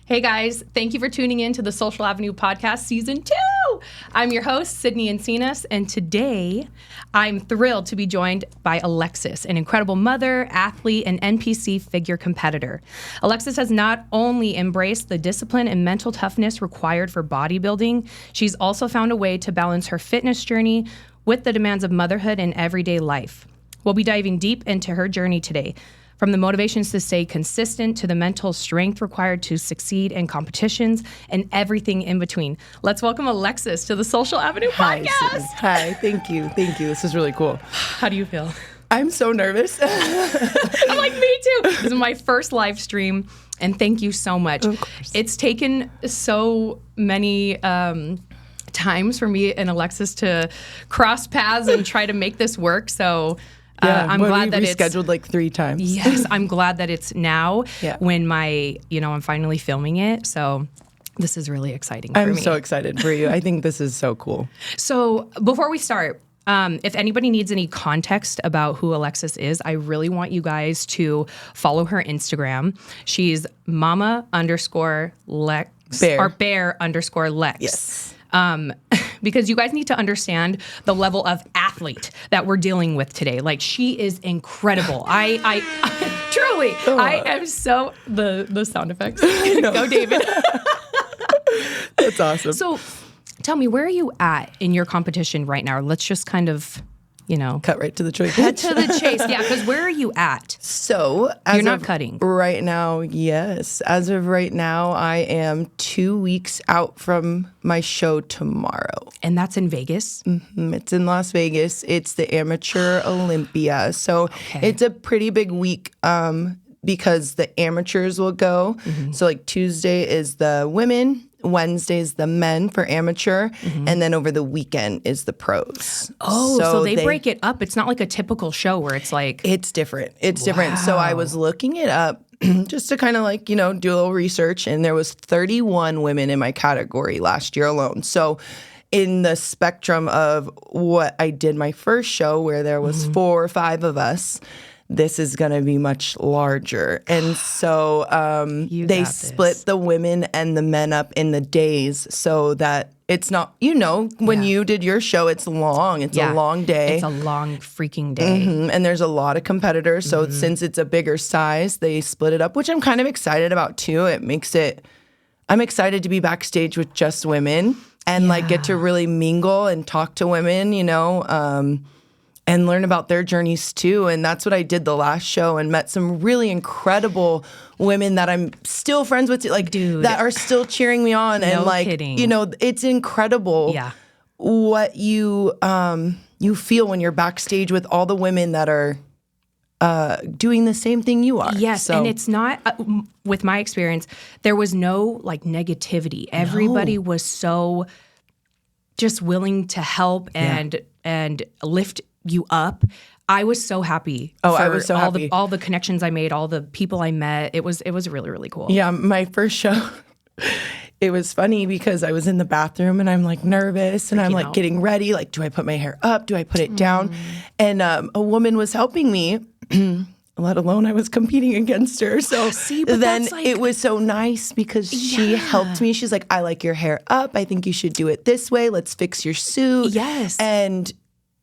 Hey guys, thank you for tuning in to the Social Avenue Podcast Season 2. I'm your host, Sydney Encinas, and today I'm thrilled to be joined by Alexis, an incredible mother, athlete, and NPC figure competitor. Alexis has not only embraced the discipline and mental toughness required for bodybuilding, she's also found a way to balance her fitness journey with the demands of motherhood and everyday life. We'll be diving deep into her journey today, from the motivations to stay consistent to the mental strength required to succeed in competitions and everything in between. Let's welcome Alexis to the Social Avenue Podcast. Hi, thank you. This is really cool. How do you feel? I'm so nervous. I'm like, me too. This is my first live stream, and thank you so much. Of course. It's taken so many times for me and Alexis to cross paths and try to make this work, so... I'm glad that it's rescheduled like 3 times. Yes, I'm glad that it's now when I'm finally filming it. So this is really exciting for me. I'm so excited for you. I think this is so cool. So before we start, if anybody needs any context about who Alexis is, I really want you guys to follow her Instagram. She's mama_Lex or bear_Lex. Yes. Because you guys need to understand the level of athlete that we're dealing with today. Like, she is incredible. I truly, I am so, the sound effects. Go, David. That's awesome. So tell me, where are you at in your competition right now? Let's just kind of, cut right to the chase. Cut to the chase. Yeah, because where are you at? So, you're not cutting. Right now, yes. As of right now, I am 2 weeks out from my show tomorrow. And that's in Vegas? Mm-hmm. It's in Las Vegas. It's the Amateur Olympia. So It's a pretty big week because the amateurs will go. Mm-hmm. So like Tuesday is the women. Wednesday is the men for amateur, and then over the weekend is the pros. Oh, so they break it up. It's not like a typical show where it's like... It's different. It's different. So I was looking it up just to kind of like, do a little research, and there was 31 women in my category last year alone. So in the spectrum of what I did my first show, where there was 4 or 5 of us, this is going to be much larger. And so they split the women and the men up in the days so that it's not, when you did your show, it's long. It's a long day. It's a long freaking day. And there's a lot of competitors. So since it's a bigger size, they split it up, which I'm kind of excited about too. I'm excited to be backstage with just women and like get to really mingle and talk to women, and learn about their journeys too. And that's what I did the last show, and met some really incredible women that I'm still friends with, that are still cheering me on. And kidding. It's incredible what you feel when you're backstage with all the women that are doing the same thing you are. Yes, and it's not, with my experience, there was no negativity. Everybody was so just willing to help and lift you up. I was so happy. I was so happy. All the connections I made, all the people I met. It was really, really cool. Yeah, my first show, it was funny because I was in the bathroom and I'm like nervous and I'm like getting ready. Like, do I put my hair up? Do I put it down? And a woman was helping me, let alone I was competing against her. So then it was so nice because she helped me. She's like, I like your hair up. I think you should do it this way. Let's fix your suit. Yes. And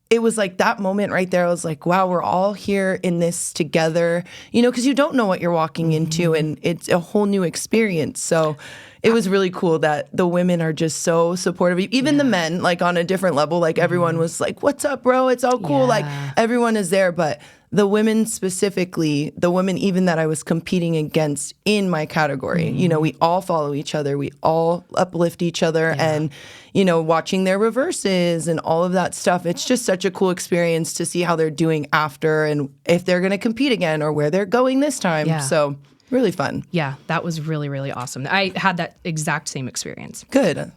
it was like that moment right there. I was like, wow, we're all here in this together, because you don't know what you're walking into, and it's a whole new experience. So it was really cool that the women are just so supportive. Even the men, like on a different level, like everyone was like, what's up, bro? It's all cool. Like everyone is there. But the women specifically, the women even that I was competing against in my category, we all follow each other. We all uplift each other and, watching their reverses and all of that stuff. It's just such a cool experience to see how they're doing after and if they're going to compete again or where they're going this time. Yeah. So really fun. Yeah, that was really, really awesome. I had that exact same experience. Good.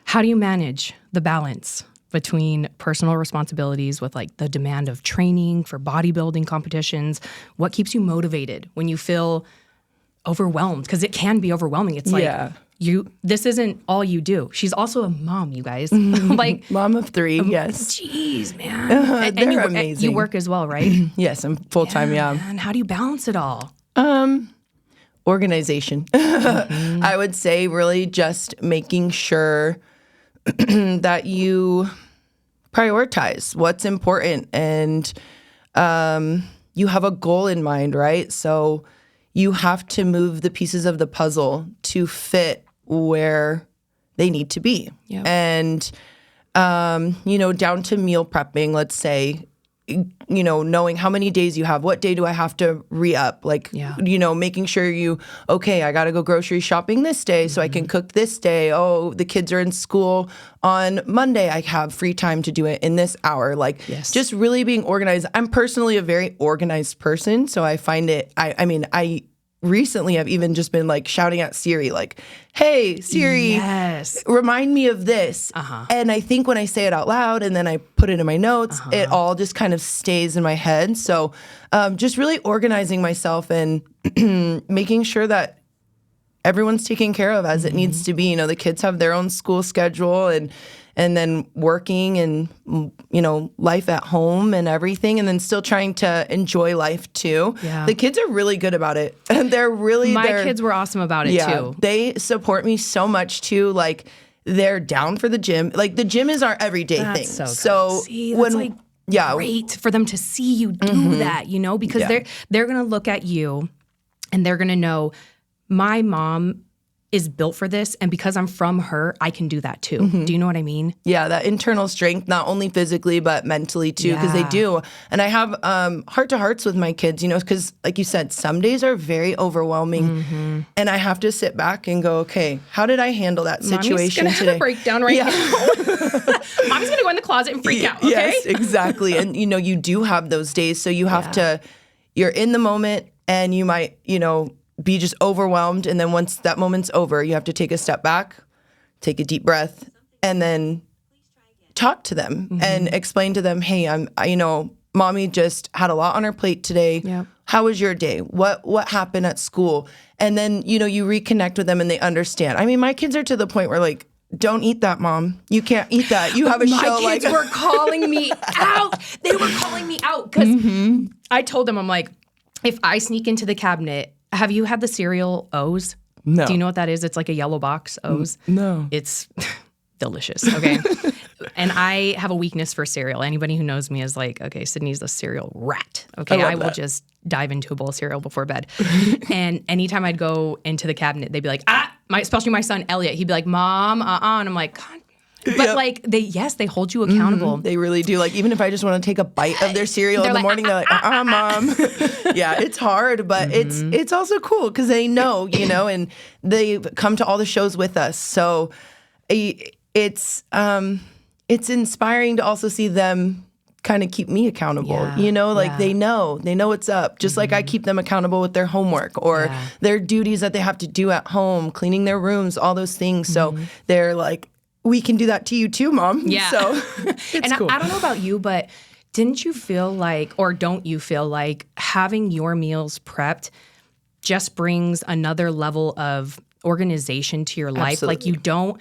How do you manage the balance between personal responsibilities with the demand of training for bodybuilding competitions? What keeps you motivated when you feel overwhelmed? Because it can be overwhelming. It's this isn't all you do. She's also a mom, you guys. Mom of 3, yes. Jeez, man. They're amazing. You work as well, right? Yes, I'm full-time, yeah. Man, how do you balance it all? Organization. I would say really just making sure that you prioritize what's important and you have a goal in mind, right? So you have to move the pieces of the puzzle to fit where they need to be. Yep. And, down to meal prepping, let's say, knowing how many days you have, what day do I have to re-up? Like, making sure I got to go grocery shopping this day so I can cook this day. Oh, the kids are in school on Monday. I have free time to do it in this hour. Like, just really being organized. I'm personally a very organized person. So I find it, I recently I've even just been like shouting at Siri, like, hey, Siri, remind me of this. And I think when I say it out loud and then I put it in my notes, it all just kind of stays in my head. So just really organizing myself and making sure that everyone's taken care of as it needs to be. The kids have their own school schedule and then working and, life at home and everything, and then still trying to enjoy life too. Yeah. The kids are really good about it. And my kids were awesome about it too. They support me so much too. Like, they're down for the gym. Like, the gym is our everyday thing. So see, that's great for them to see you do that, because they're going to look at you and they're going to know my mom is built for this, and because I'm from her, I can do that too. Do you know what I mean? Yeah, that internal strength, not only physically but mentally too, because they do. And I have heart-to-hearts with my kids, because like you said, some days are very overwhelming, and I have to sit back and go, okay, how did I handle that situation Mommy's today? Have a breakdown now. Mommy's gonna go in the closet and freak out. Okay? Yes, exactly. And you do have those days, so you have to. You're in the moment, and you might, be just overwhelmed. And then once that moment's over, you have to take a step back, take a deep breath, and then talk to them and explain to them, hey, Mommy just had a lot on her plate today. Yep. How was your day? What happened at school? And then, you reconnect with them and they understand. I mean, my kids are to the point where like, don't eat that, Mom. You can't eat that. You have a show like... My kids were calling me out. They were calling me out because I told them, I'm like, if I sneak into the cabinet, have you had the cereal O's? No. Do you know what that is? It's like a yellow box, O's. No. It's delicious, okay? And I have a weakness for cereal. Anybody who knows me is like, okay, Sydney's a cereal rat. Okay, I will just dive into a bowl of cereal before bed. And anytime I'd go into the cabinet, they'd be like, especially my son Elliot, he'd be like, Mom, And I'm like, God. But like they hold you accountable. They really do. Like even if I just want to take a bite of their cereal in the morning, they're like, Mom. Yeah, it's hard, but it's also cool because they know, and they come to all the shows with us. So it's inspiring to also see them kind of keep me accountable. They know what's up. Just like I keep them accountable with their homework or their duties that they have to do at home, cleaning their rooms, all those things. So they're like, we can do that to you too, Mom. Yeah. So it's cool. I don't know about you, but didn't you feel like, or don't you feel like having your meals prepped just brings another level of organization to your life? Absolutely. Like you don't,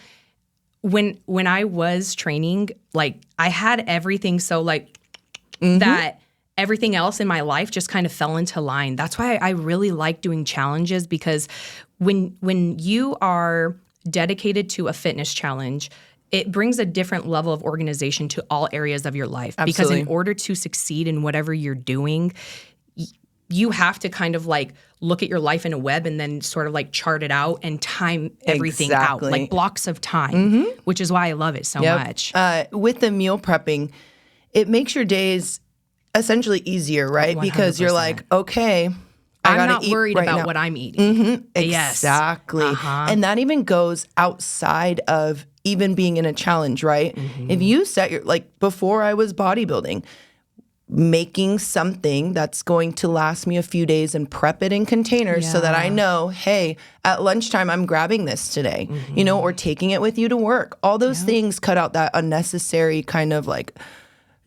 when I was training, like I had everything so like that everything else in my life just kind of fell into line. That's why I really like doing challenges, because when you are dedicated to a fitness challenge, it brings a different level of organization to all areas of your life. Absolutely. Because in order to succeed in whatever you're doing, you have to kind of like look at your life in a web and then sort of like chart it out and time everything out, like blocks of time, which is why I love it so much. With the meal prepping, it makes your days essentially easier, right? 100%. Because you're like, okay, I'm not worried right about now. what I'm eating. Exactly. Yes. And that even goes outside of even being in a challenge, right? If you set before I was bodybuilding, making something that's going to last me a few days and prep it in containers so that I know, hey, at lunchtime, I'm grabbing this today, or taking it with you to work. All those things cut out that unnecessary kind of like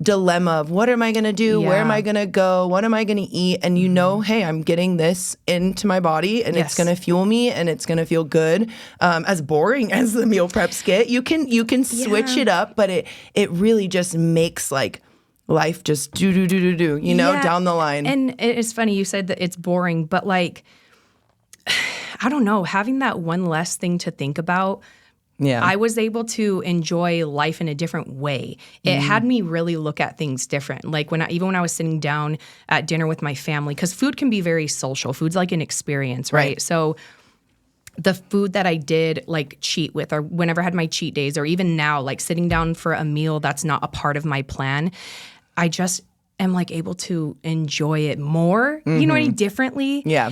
dilemma of what am I going to do? Where am I going to go? What am I going to eat? And hey, I'm getting this into my body and it's going to fuel me and it's going to feel good. As boring as the meal preps get, you can switch it up, but it really just makes like life just do, down the line. And it's funny you said that it's boring, but like I don't know, having that one less thing to think about, Yeah. I was able to enjoy life in a different way. It had me really look at things different. Like even when I was sitting down at dinner with my family, because food can be very social. Food's like an experience, right? So the food that I did like cheat with, or whenever I had my cheat days, or even now, like sitting down for a meal that's not a part of my plan, I just am like able to enjoy it more, you know what I mean, differently. Yeah.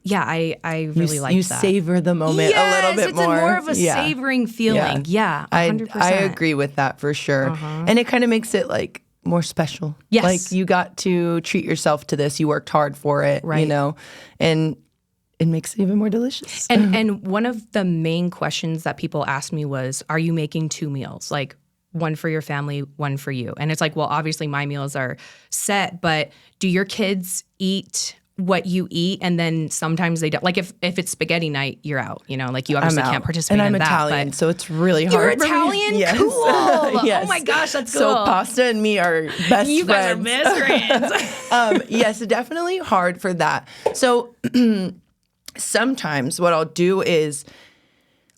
Yeah, I really like you that. savor the moment a little bit more. It's more of a savoring feeling. Yeah, 100%. I agree with that for sure. And it kind of makes it like more special. Yes. Like you got to treat yourself to this. You worked hard for it, you know, and it makes it even more delicious. And one of the main questions that people asked me was, are you making 2 meals? Like one for your family, one for you. And it's like, well, obviously my meals are set, but do your kids eat what you eat? And then sometimes they don't. Like if it's spaghetti night, you're out, you know, like you obviously can't participate in that. And I'm Italian, so it's really hard. You're Italian? Yes. Cool. Yes. Oh my gosh, that's cool. So pasta and me are best you friends. guys are best friends. Yes, definitely hard for that. So sometimes what I'll do is,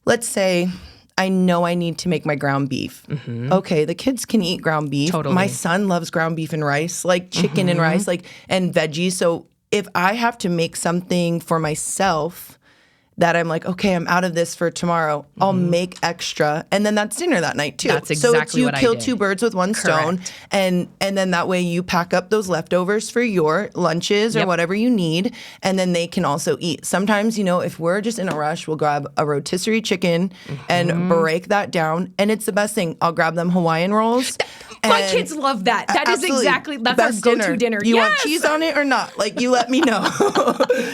let's say I know I need to make my ground beef. Okay, the kids can eat ground beef. Totally. My son loves ground beef and rice, like chicken and rice, like and veggies. So if I have to make something for myself that I'm like, okay, I'm out of this for tomorrow, I'll make extra, and then that's dinner that night too. That's exactly what I did. So it's you kill 2 birds with 1 stone, and then that way you pack up those leftovers for your lunches or whatever you need, and then they can also eat. Sometimes, you know, if we're just in a rush, we'll grab a rotisserie chicken and break that down, and it's the best thing. I'll grab them Hawaiian rolls. My kids love that. That is exactly, that's best our go-to dinner. You want cheese on it or not? Like, you let me know.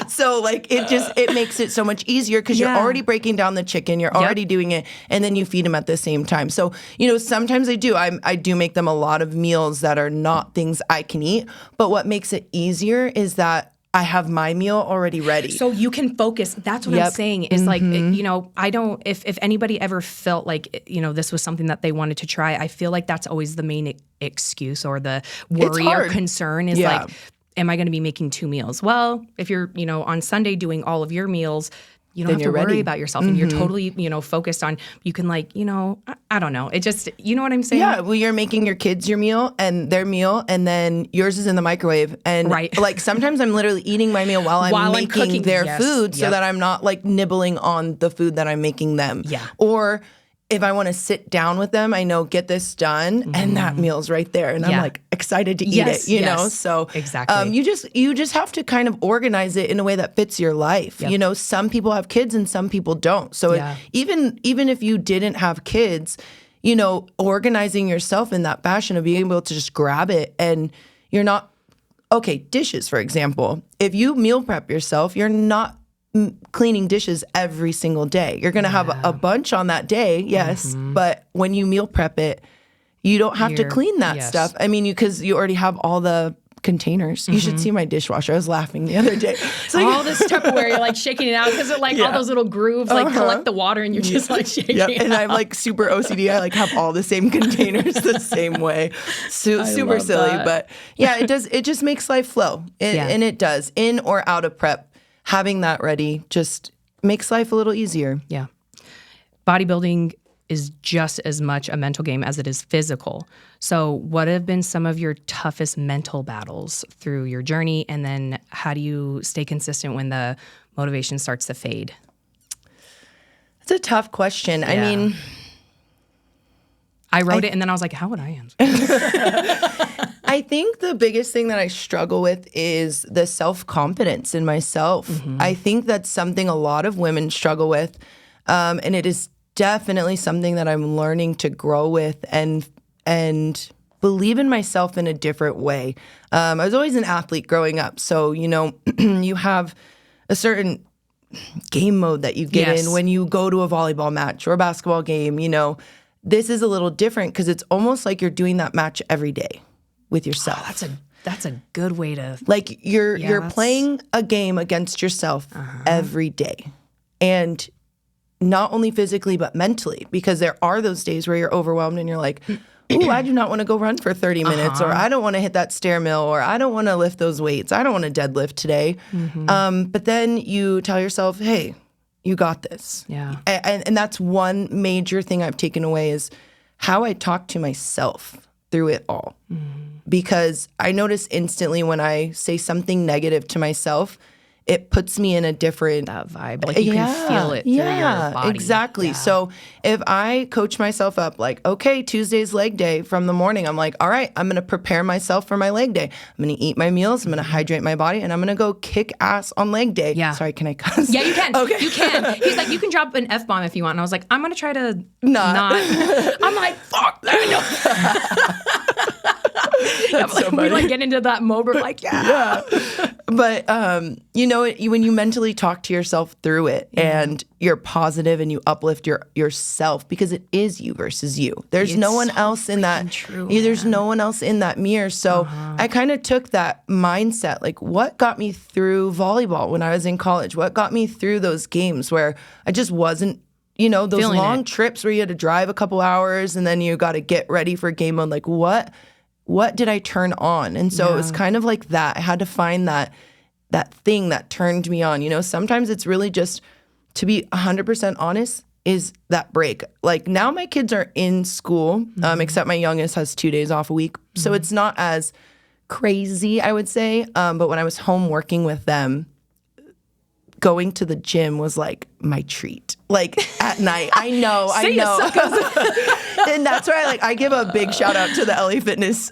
So, like, it makes it so much easier because you're already breaking down the chicken. You're already doing it, and then you feed them at the same time. So, you know, sometimes I do make them a lot of meals that are not things I can eat. But what makes it easier is that I have my meal already ready. So you can focus. That's what I'm saying is like, you know, I don't, if anybody ever felt like, you know, this was something that they wanted to try, I feel like that's always the main excuse or the worry or concern is like, am I going to be making 2 meals? Well, if you're, you know, on Sunday doing all of your meals, you don't have to worry about yourself and you're totally, you know, focused on, you can like, you know, I don't know. It just, you know what I'm saying? Yeah, well, you're making your kids your meal and their meal, and then yours is in the microwave. And like sometimes I'm literally eating my meal while I'm making cooking their food so that I'm not like nibbling on the food that I'm making them. Yeah. Or if I want to sit down with them, I know get this done, and that meal's right there, and I'm like excited to eat it, you know. So exactly, you just have to kind of organize it in a way that fits your life. You know, some people have kids and some people don't. So even if you didn't have kids, you know, organizing yourself in that fashion of being able to just grab it, and you're not dishes, for example. If you meal prep yourself, you're not cleaning dishes every single day. You're going to have a bunch on that day, yes, but when you meal prep it, you don't have to clean that stuff. I mean, because you already have all the containers. You should see my dishwasher. I was laughing the other day. So all this Tupperware, you're like shaking it out because it like all those little grooves like collect the water and you're just like shaking it and out. I'm like super OCD. I like have all the same containers the same way. Super silly, but yeah, it just makes life flow. And it does. In or out of prep, having that ready just makes life a little easier. Yeah. Bodybuilding is just as much a mental game as it is physical. So what have been some of your toughest mental battles through your journey? And then how do you stay consistent when the motivation starts to fade? It's a tough question. I mean, I wrote it and then I was like, how would I answer? I think the biggest thing that I struggle with is the self-confidence in myself. I think that's something a lot of women struggle with. And it is definitely something that I'm learning to grow with and believe in myself in a different way. I was always an athlete growing up. So, you know, you have a certain game mode that you get in when you go to a volleyball match or a basketball game. You know, this is a little different because it's almost like you're doing that match every day with yourself. Oh, that's a good way to like you're playing a game against yourself every day. And not only physically but mentally, because there are those days where you're overwhelmed and you're like, ooh, I do not want to go run for 30 minutes, or I don't want to hit that stair mill, or I don't want to lift those weights. I don't want to deadlift today. But then you tell yourself, hey, you got this. Yeah. And that's one major thing I've taken away is how I talk to myself through it all. Because I notice instantly when I say something negative to myself, it puts me in a different That vibe. Like you can feel it through your body. Exactly. Yeah. So if I coach myself up like, okay, Tuesday's leg day from the morning, I'm like, all right, I'm going to prepare myself for my leg day. I'm going to eat my meals. I'm going to hydrate my body, and I'm going to go kick ass on leg day. Yeah. Sorry, can I cuss? Yeah, you can. Okay. You can. He's like, you can drop an F-bomb if you want. And I was like, I'm going to try to Not. I'm like, fuck that. That's so We funny. like get into that mode. We're like, yeah. But you know, when you mentally talk to yourself through it, and you're positive and you uplift yourself, because it is you versus you. There's no one else in that. true, There's no one else in that mirror. So I kind of took that mindset, like what got me through volleyball when I was in college? What got me through those games where I just wasn't, you know, those Feeling long it. trips where you had to drive a couple hours and then you got to get ready for game mode. Like what did I turn on? And so it was kind of like that. I had to find that thing that turned me on. You know, sometimes it's really just, to be 100% honest, is that break. Like now my kids are in school, except my youngest has 2 days off a week. So it's not as crazy, I would say. But when I was home working with them, going to the gym was like my treat. Like at night, I know. And that's why I give a big shout out to the LA Fitness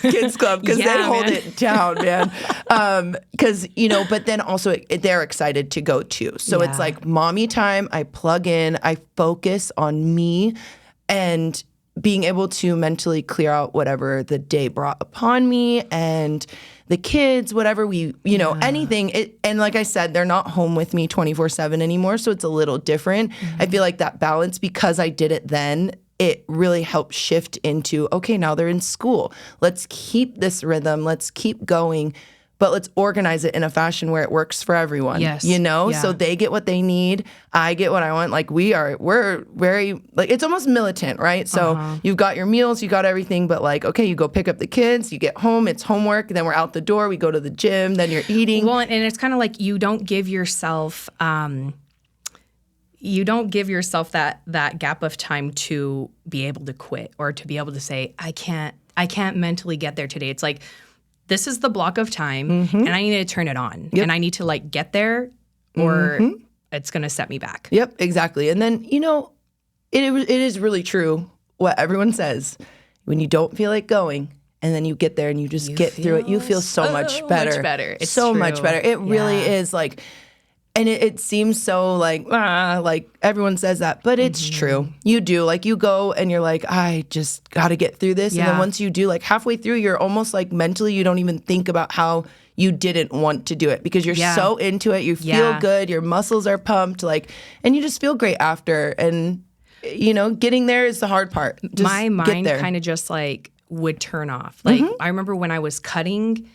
Kids Club, because they hold it down, man. Because, you know, but then also they're excited to go too. So it's like mommy time. I plug in, I focus on me and being able to mentally clear out whatever the day brought upon me and the kids, whatever anything. And like I said, they're not home with me 24/7 anymore. So it's a little different. I feel like that balance, because I did it then, it really helped shift into, okay, now they're in school. Let's keep this rhythm. Let's keep going. But let's organize it in a fashion where it works for everyone. Yes. You know? Yeah. So they get what they need. I get what I want. Like we're very, like, it's almost militant, right? So you've got your meals, you got everything, but like, okay, you go pick up the kids, you get home, it's homework, then we're out the door, we go to the gym, then you're eating. Well, and it's kind of like you don't give yourself that gap of time to be able to quit or to be able to say, I can't mentally get there today. It's like, this is the block of time and I need to turn it on and I need to like get there or it's going to set me back. Yep, exactly. And then, you know, it is really true what everyone says. When you don't feel like going and then you get there and you just get through it, you feel so much better. Much better. It's so true. much better. It really is like, and it seems so like everyone says that, but it's true. You do. Like you go and you're like, I just got to get through this. And then once you do, like halfway through, you're almost like mentally, you don't even think about how you didn't want to do it because you're so into it. You feel good. Your muscles are pumped, like, and you just feel great after. And, you know, getting there is the hard part. Just my mind kind of just like would turn off. Like I remember when I was cutting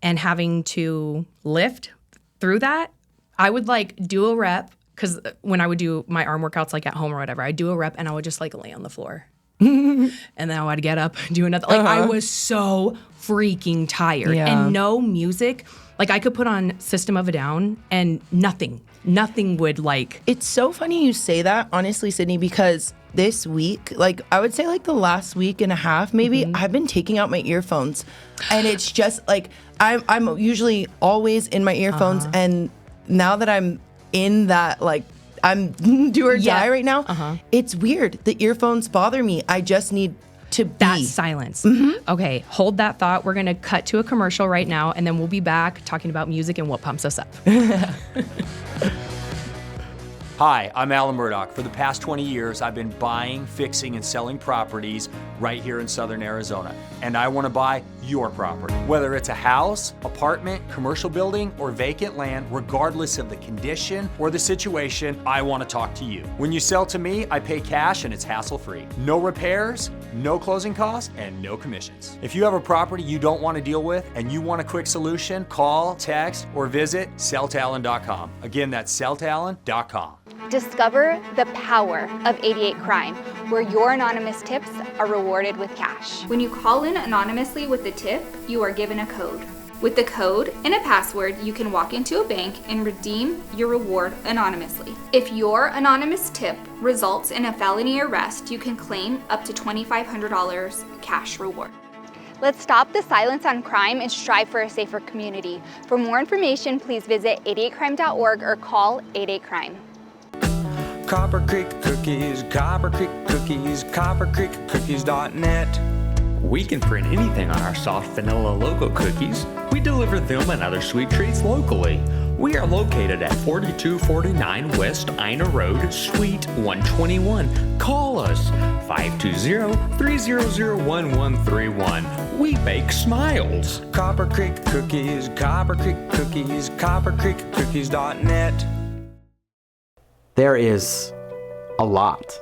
and having to lift through that, I would like do a rep because when I would do my arm workouts like at home or whatever, I'd do a rep and I would just like lay on the floor. And then I would get up and do another. Like I was so freaking tired and no music. Like I could put on System of a Down and nothing would like. It's so funny you say that, honestly, Sydney, because this week, like I would say like the last week and a half, maybe I've been taking out my earphones and it's just like, I'm usually always in my earphones and now that I'm in that, like, I'm do or die right now, it's weird. The earphones bother me. I just need to be. That silence. Okay, hold that thought. We're going to cut to a commercial right now, and then we'll be back talking about music and what pumps us up. Hi, I'm Alan Murdoch. For the past 20 years, I've been buying, fixing, and selling properties right here in Southern Arizona. And I want to buy your property. Whether it's a house, apartment, commercial building, or vacant land, regardless of the condition or the situation, I want to talk to you. When you sell to me, I pay cash and it's hassle-free. No repairs, no closing costs, and no commissions. If you have a property you don't want to deal with and you want a quick solution, call, text, or visit selltalon.com. Again, that's selltalon.com. Discover the power of 88 Crime, where your anonymous tips are rewarded with cash. When you call in anonymously with a tip, you are given a code. With the code and a password, you can walk into a bank and redeem your reward anonymously. If your anonymous tip results in a felony arrest, you can claim up to $2,500 cash reward. Let's stop the silence on crime and strive for a safer community. For more information, please visit 88crime.org or call 88crime. Copper Creek Cookies, Copper Creek Cookies, CopperCreekCookies.net. We can print anything on our soft vanilla logo cookies. We deliver them and other sweet treats locally. We are located at 4249 West Ina Road, Suite 121. Call us 520-300-1131. We bake smiles. Copper Creek Cookies, Copper Creek Cookies, CopperCreekCookies.net. There is a lot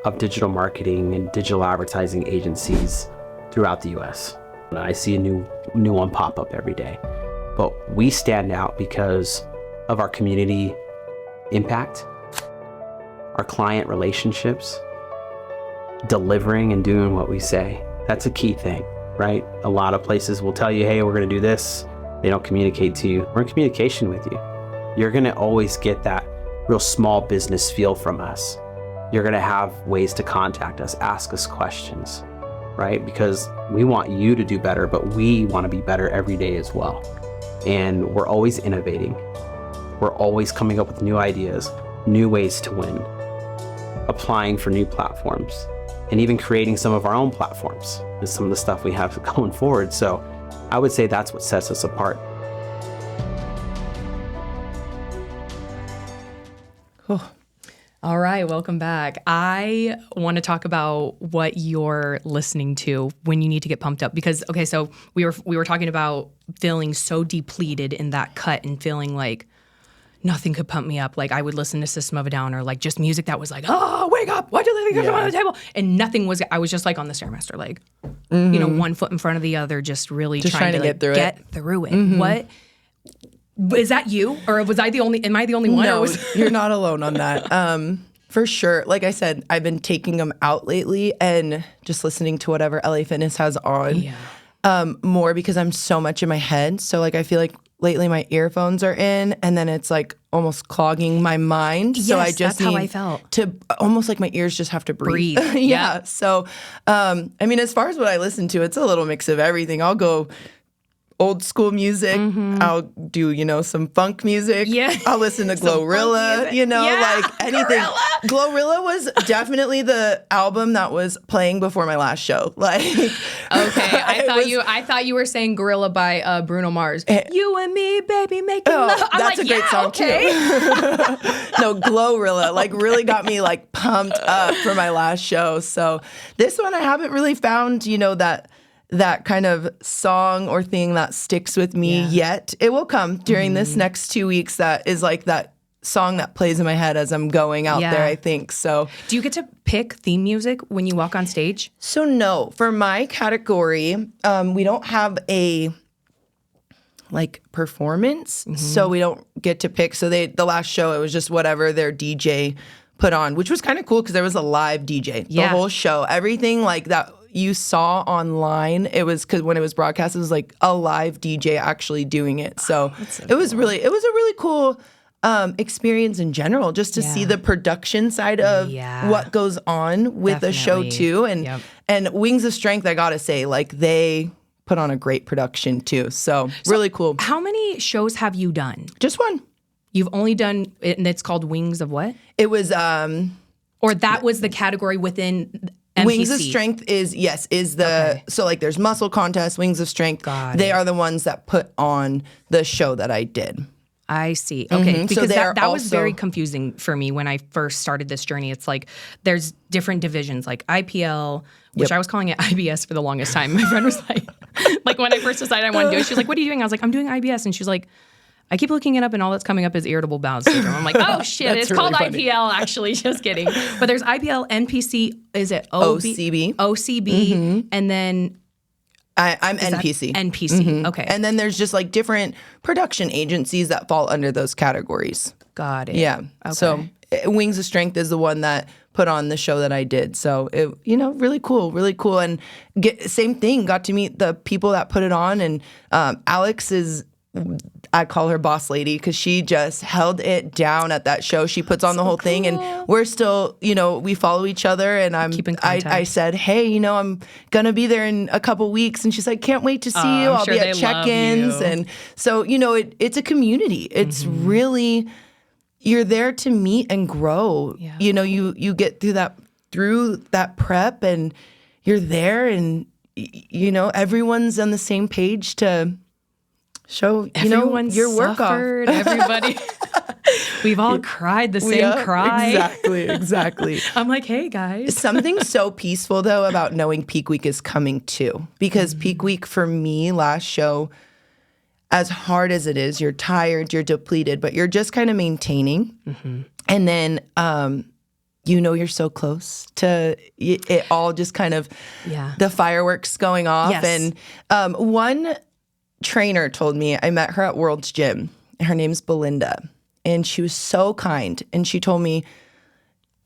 of digital marketing and digital advertising agencies throughout the US. I see a new one pop up every day. But we stand out because of our community impact, our client relationships, delivering and doing what we say. That's a key thing, right? A lot of places will tell you, hey, we're gonna do this. They don't communicate to you. We're in communication with you. You're gonna always get that real small business feel from us. You're gonna have ways to contact us, ask us questions, right? Because we want you to do better, but we wanna be better every day as well. And we're always innovating. We're always coming up with new ideas, new ways to win, applying for new platforms, and even creating some of our own platforms is some of the stuff we have going forward. So I would say that's what sets us apart. All right, welcome back. I want to talk about what you're listening to when you need to get pumped up because okay, so we were talking about feeling so depleted in that cut and feeling like nothing could pump me up. Like I would listen to System of a Down or like just music that was like, oh, wake up, why'd you leave your phone on the table? And nothing was, I was just like on the Stairmaster, like, you know, one foot in front of the other, just really trying to like, get through it. What? Is that you? Or am I the only one? No, you're not alone on that. For sure. Like I said, I've been taking them out lately and just listening to whatever LA Fitness has on more because I'm so much in my head. So like I feel like lately my earphones are in and then it's like almost clogging my mind. Yes, so I just that's how I felt. To almost like my ears just have to breathe. Yeah. So, I mean, as far as what I listen to, it's a little mix of everything. I'll go old school music. I'll do, you know, some funk music. Yeah. I'll listen to Glorilla, you know, like anything. Glorilla was definitely the album that was playing before my last show. Like, okay, I thought you were saying Gorilla by Bruno Mars. You and me, baby, making love. I'm that's like, a great song too. No, Glorilla like really got me like pumped up for my last show. So this one I haven't really found, you know, that kind of song or thing that sticks with me yet. It will come during this next 2 weeks. That is like that song that plays in my head as I'm going out there, I think. So do you get to pick theme music when you walk on stage? So no, for my category, we don't have a like performance. So we don't get to pick. So the last show, it was just whatever their DJ put on, which was kind of cool because there was a live DJ the whole show. Everything like that you saw online, it was because when it was broadcast, it was like a live DJ actually doing it. So, it was a really cool experience in general, just to see the production side of what goes on with a show too. And Wings of Strength, I gotta say, like they put on a great production too. So really cool. How many shows have you done? Just one. You've only done it, and it's called Wings of what? It was or that was the category within MPC. Wings of Strength is the so like there's Muscle Contest, Wings of Strength. They are the ones that put on the show that I did. I see. Okay, because so that was very confusing for me when I first started this journey. It's like there's different divisions, like IPL, which I was calling it IBS for the longest time. My friend was like when I first decided I wanted to do it, she was like, "What are you doing?" I was like, "I'm doing IBS," and she's like, I keep looking it up, and all that's coming up is irritable bowel syndrome. I'm like, oh shit, it's really called funny. IPL. Actually, just kidding. But there's IPL, NPC. Is it OCB? OCB, and then I'm NPC. NPC. Okay. And then there's just like different production agencies that fall under those categories. Got it. Yeah. Okay. So Wings of Strength is the one that put on the show that I did. So, really cool. And same thing, got to meet the people that put it on. And Alex is, I call her boss lady because she just held it down at that show. She puts on the whole thing, and we're still, we follow each other. And I said, hey, I'm gonna be there in a couple weeks, and she's like, can't wait to see you. I'll be at check-ins, and so it's a community. It's really, you're there to meet and grow. Yeah. You get through that prep, and you're there, and everyone's on the same page to show everyone's your work suffered, off. Everybody, we've all cried the same cry. Exactly. I'm like, hey guys. Something so peaceful though about knowing Peak Week is coming too, because Peak Week for me, last show, as hard as it is, you're tired, you're depleted, but you're just kind of maintaining, and then you're so close to it all, just kind of the fireworks going off. Yes. And one trainer told me, I met her at World's Gym. Her name's Belinda, and she was so kind. And she told me,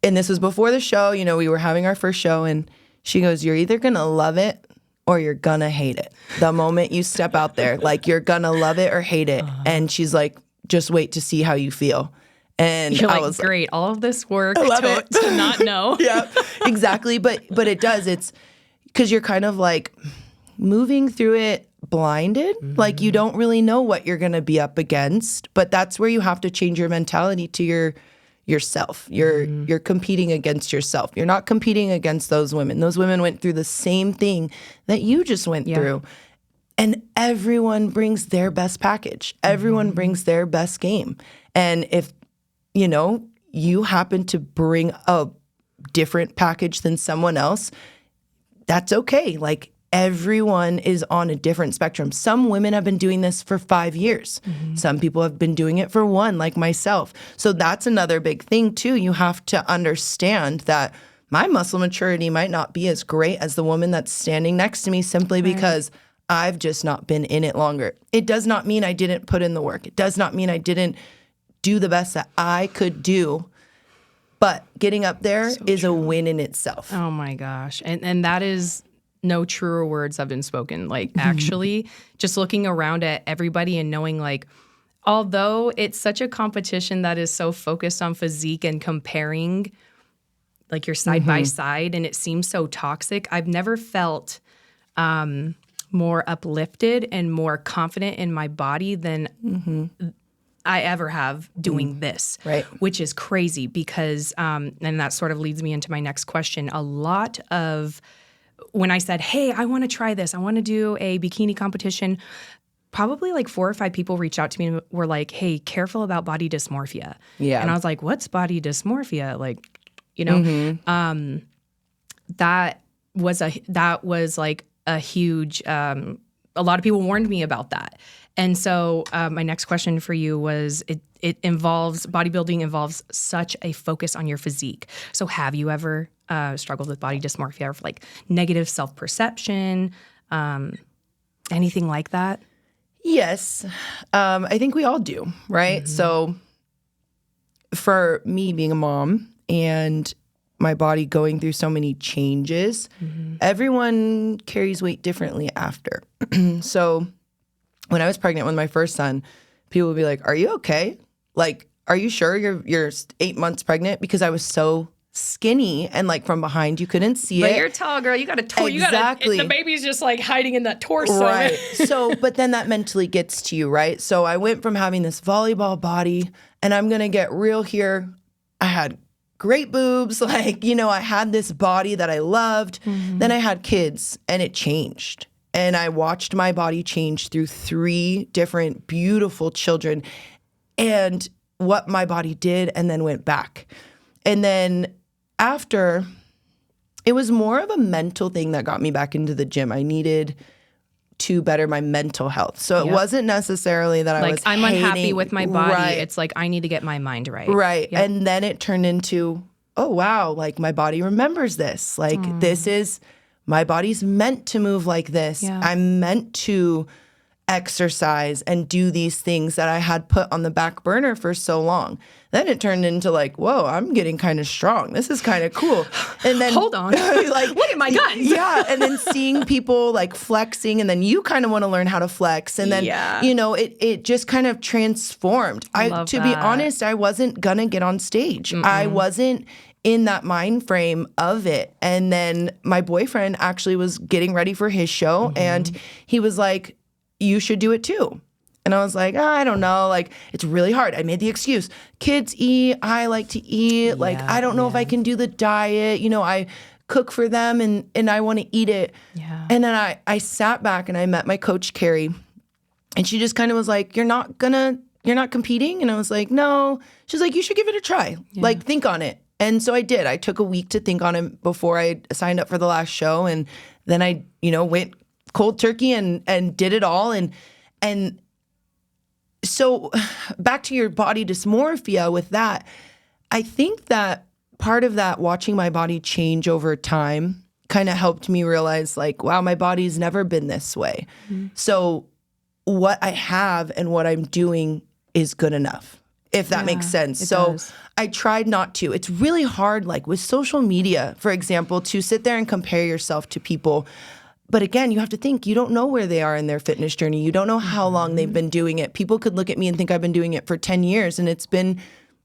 and this was before the show, we were having our first show, and she goes, you're either gonna love it or you're gonna hate it. The moment you step out there, like, you're gonna love it or hate it. And she's like, just wait to see how you feel. And you're I like, was great, all of this work to not know. Yeah, exactly. But it does. It's because you're kind of like moving through it blinded. Like, you don't really know what you're going to be up against, but that's where you have to change your mentality to yourself. You're competing against yourself. You're not competing against those women. Those women went through the same thing that you just went through. And everyone brings their best package. Everyone brings their best game. And if, you happen to bring a different package than someone else, that's okay. Like, everyone is on a different spectrum. Some women have been doing this for 5 years. Some people have been doing it for 1, like myself. So that's another big thing too. You have to understand that my muscle maturity might not be as great as the woman that's standing next to me, simply because I've just not been in it longer. It does not mean I didn't put in the work. It does not mean I didn't do the best that I could do. But getting up there is a win in itself. Oh my gosh. And that is, no truer words have been spoken. Like, actually, just looking around at everybody and knowing, like, although it's such a competition that is so focused on physique and comparing, like, your side by side, and it seems so toxic, I've never felt more uplifted and more confident in my body than I ever have doing this, right? Which is crazy because, and that sort of leads me into my next question. A lot of when I said, hey, I want to try this, I want to do a bikini competition, probably like 4 or 5 people reached out to me and were like, hey, careful about body dysmorphia. Yeah. And I was like, what's body dysmorphia? Like, that was like a huge, a lot of people warned me about that. And so my next question for you was, it involves, bodybuilding involves such a focus on your physique. So have you ever struggled with body dysmorphia or like negative self-perception, anything like that? Yes. I think we all do, right? So for me being a mom and my body going through so many changes, everyone carries weight differently after. So when I was pregnant with my first son, people would be like, are you okay? Like, are you sure you're 8 months pregnant? Because I was so skinny and like from behind you couldn't see it. But you're a tall girl. You got a Exactly. the baby's just like hiding in that torso. Right. So, but then that mentally gets to you, right? So I went from having this volleyball body, and I'm going to get real here. I had great boobs. Like, I had this body that I loved. Then I had kids, and it changed. And I watched my body change through 3 different beautiful children and what my body did, and then went back. And then after, it was more of a mental thing that got me back into the gym. I needed to better my mental health. So it wasn't necessarily that I was I'm unhappy hating, with my body. Right. It's like, I need to get my mind right. Right. Yep. And then it turned into, oh, wow, like my body remembers this. Like this is, my body's meant to move like this. Yeah. I'm meant to exercise and do these things that I had put on the back burner for so long. Then it turned into like, whoa, I'm getting kind of strong. This is kind of cool. And then Hold on. like, Look at my guns. Yeah. And then seeing people like flexing, and then you kind of want to learn how to flex. And then, Yeah. you know, it just kind of transformed. Love to be that. honest, I wasn't going to get on stage. I wasn't in that mind frame of it. And then my boyfriend actually was getting ready for his show, and he was like, you should do it too. And I was like, I don't know. Like, it's really hard. I made the excuse. Kids eat. I like to eat. Like, I don't know if I can do the diet. You know, I cook for them and I want to eat it. Yeah. And then I sat back and I met my coach, Carrie. And she just kind of was like, you're not competing? And I was like, no. She's like, you should give it a try. Like, think on it. And so I did. I took a week to think on it before I signed up for the last show. And then I, you know, went cold turkey and did it all. And so back to your body dysmorphia with that, I think that part of that, watching my body change over time, kind of helped me realize like, wow, my body's never been this way. So what I have and what I'm doing is good enough, if that makes sense. it So does. I tried not to. It's really hard, like with social media, for example, to sit there and compare yourself to people. But again, you have to think, you don't know where they are in their fitness journey. You don't know how long they've been doing it. People could look at me and think I've been doing it for 10 years, and it's been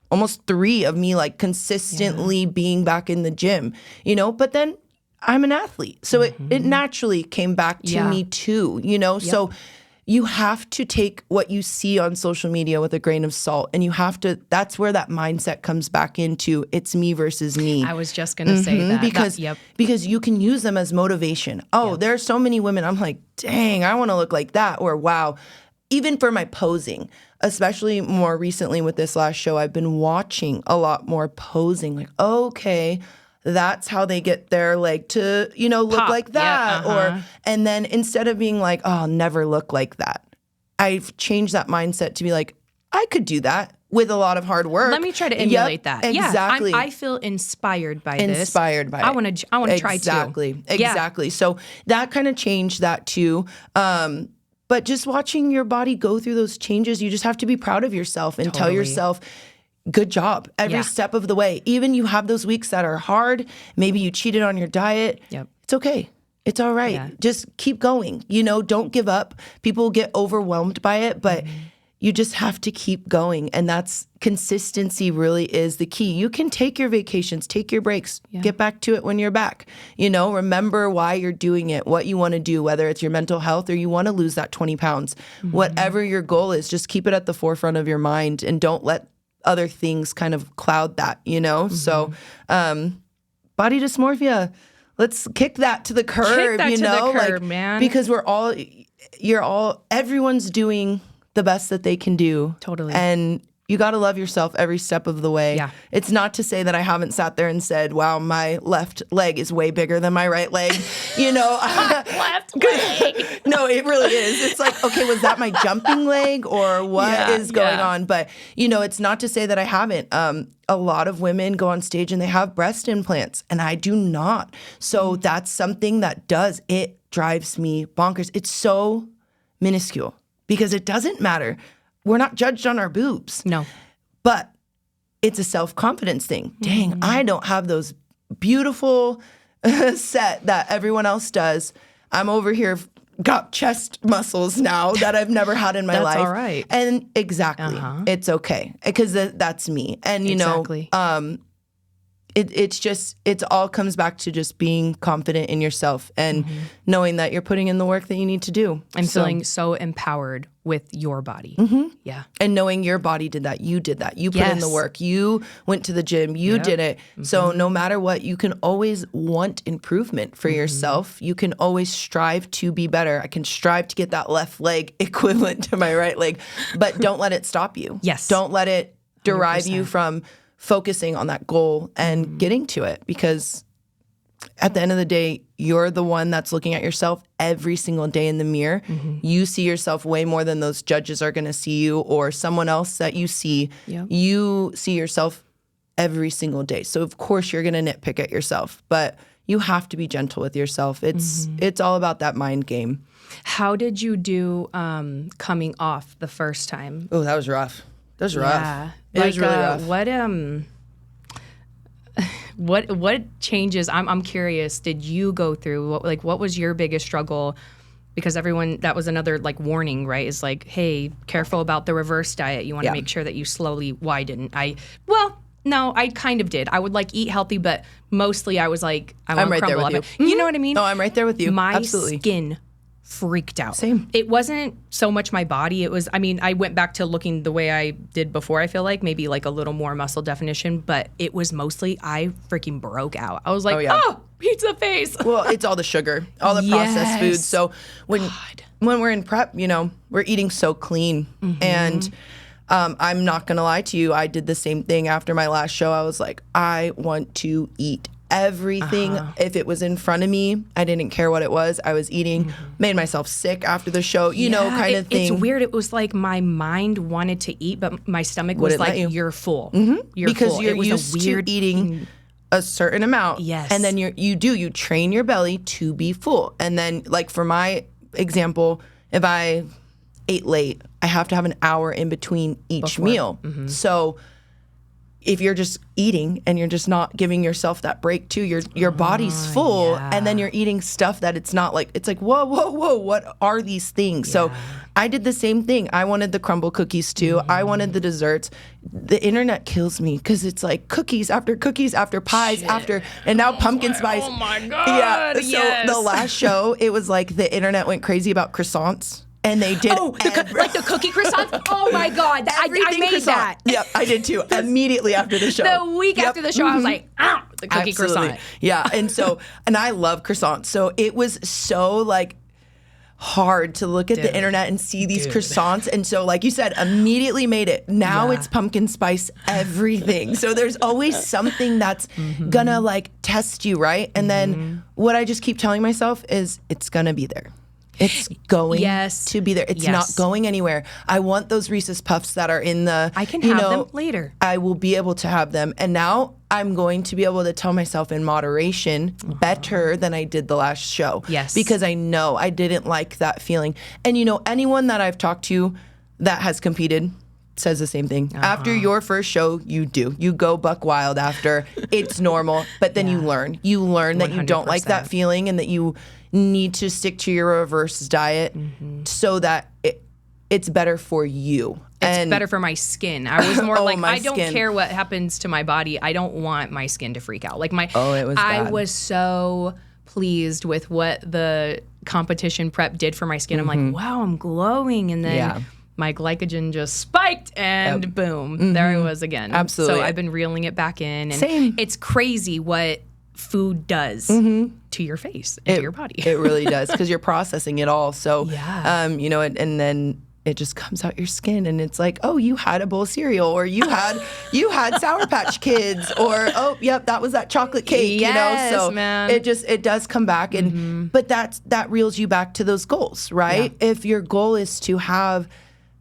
almost 3 of me like consistently being back in the gym, you know? But then I'm an athlete. So it naturally came back to me too, you know? So you have to take what you see on social media with a grain of salt, and you have to, that's where that mindset comes back into, it's me versus me. I was just going to say that. Because you can use them as motivation. Oh, there are so many women, I'm like, dang, I want to look like that. Or wow, even for my posing, especially more recently with this last show, I've been watching a lot more posing. Like, okay, that's how they get their leg to, you know, look Pop. like that. Or, and then instead of being like, oh, I'll never look like that, I've changed that mindset to be like, I could do that with a lot of hard work. Let me try to emulate that. Exactly. Yeah, I feel inspired by this. Inspired by it. I want to try too. Exactly. So that kind of changed that too. But just watching your body go through those changes, you just have to be proud of yourself and tell yourself, good job every step of the way. Even you have those weeks that are hard. Maybe you cheated on your diet. It's okay. It's all right. Just keep going. You know, don't give up. People get overwhelmed by it, but you just have to keep going. And that's consistency really is the key. You can take your vacations, take your breaks, get back to it when you're back. You know, remember why you're doing it, what you want to do, whether it's your mental health or you want to lose that 20 pounds. Whatever your goal is, just keep it at the forefront of your mind and don't let other things kind of cloud that, you know? So body dysmorphia, let's kick that to the curb, that you to the know? curb, like, man. Because everyone's doing the best that they can do. Totally. And you got to love yourself every step of the way. Yeah. It's not to say that I haven't sat there and said, wow, my left leg is way bigger than my right leg. You know, Left leg. no, it really is. It's like, okay, was that my jumping leg or what is going on? But, you know, it's not to say that I haven't. A lot of women go on stage and they have breast implants, and I do not. So that's something that it drives me bonkers. It's so minuscule because it doesn't matter. We're not judged on our boobs. No. But it's a self-confidence thing. Dang, I don't have those beautiful set that everyone else does. I'm over here, got chest muscles now that I've never had in my life. That's all right. And exactly, it's okay because that's me. And you know, it all comes back to just being confident in yourself and knowing that you're putting in the work that you need to do. I'm feeling so empowered with your body. Yeah. And knowing your body did that. You did that. You put in the work. You went to the gym. You did it. So no matter what, you can always want improvement for yourself. You can always strive to be better. I can strive to get that left leg equivalent to my right leg, but don't let it stop you. Yes. Don't let it derive you from focusing on that goal and getting to it, because at the end of the day, you're the one that's looking at yourself every single day in the mirror. You see yourself way more than those judges are going to see you or someone else that you see. You see yourself every single day. So of course you're going to nitpick at yourself, but you have to be gentle with yourself. It's all about that mind game. How did you do coming off the first time? Oh, that was rough. That was rough. Yeah. It was really rough. What changes? I'm curious. Did you go through? What was your biggest struggle? Because everyone, that was another like warning, right? Is like, hey, careful about the reverse diet. You want to make sure that you slowly. Why didn't I? Well, no, I kind of did. I would like eat healthy, but mostly I was like, I want to right there crumble with up. you. You know what I mean? No, I'm right there with you. My Absolutely. skin freaked out. Same. It wasn't so much my body. It was, I mean, I went back to looking the way I did before, I feel like, maybe like a little more muscle definition, but it was mostly, I freaking broke out. I was like, oh, pizza face. Well, it's all the sugar, all the processed Yes. foods. So when we're in prep, you know, we're eating so clean. And I'm not going to lie to you. I did the same thing after my last show. I was like, I want to eat everything. If it was in front of me, I didn't care what it was. I was eating, made myself sick after the show, you know, kind of thing. It's weird. It was like my mind wanted to eat, but my stomach was Wouldn't let like, you. you're full. You're Because full. you're It was used a weird to eating a certain amount. Yes. And then you train your belly to be full. And then like for my example, if I ate late, I have to have an hour in between each meal. So if you're just eating and you're just not giving yourself that break too, your body's full and then you're eating stuff that it's not like, it's like, whoa, what are these things? So I did the same thing. I wanted the crumble cookies too. I wanted the desserts. The internet kills me because it's like cookies after pies after, and now pumpkin spice. Oh my God. Yeah. So yes. the last show, it was like the internet went crazy about croissants. And they did like the cookie croissants? Oh my God. I made croissant. that. Yep, I did too. Immediately after the show. The week after the show, I was like, the cookie Absolutely. croissant. Yeah, and I love croissants. So it was so like hard to look at the internet and see these croissants. And so like you said, immediately made it. Now it's pumpkin spice everything. So there's always something that's gonna like test you, right? And then what I just keep telling myself is it's gonna be there. It's going to be there. It's not going anywhere. I want those Reese's Puffs that are in the, I can have them later. I will be able to have them. And now I'm going to be able to tell myself in moderation better than I did the last show. Yes. Because I know I didn't like that feeling. And you know, anyone that I've talked to that has competed says the same thing. After your first show, you go buck wild after. It's normal. But then you learn. You learn that you don't like that feeling and that you need to stick to your reverse diet so that it's better for you. It's better for my skin. I was more like, my I don't skin. care what happens to my body. I don't want my skin to freak out. Like it was I bad. was so pleased with what the competition prep did for my skin. I'm like, wow, I'm glowing. And then my glycogen just spiked and boom, there I was again. Absolutely. So I've been reeling it back in. And Same. it's crazy what food does to your face and to your body. It really does because you're processing it all. So, Yeah. and then it just comes out your skin, and it's like, oh, you had a bowl of cereal, or you had Sour Patch Kids, or oh, yep, that was that chocolate cake. Yes, so man. it does come back, and but that reels you back to those goals, right? If your goal is to have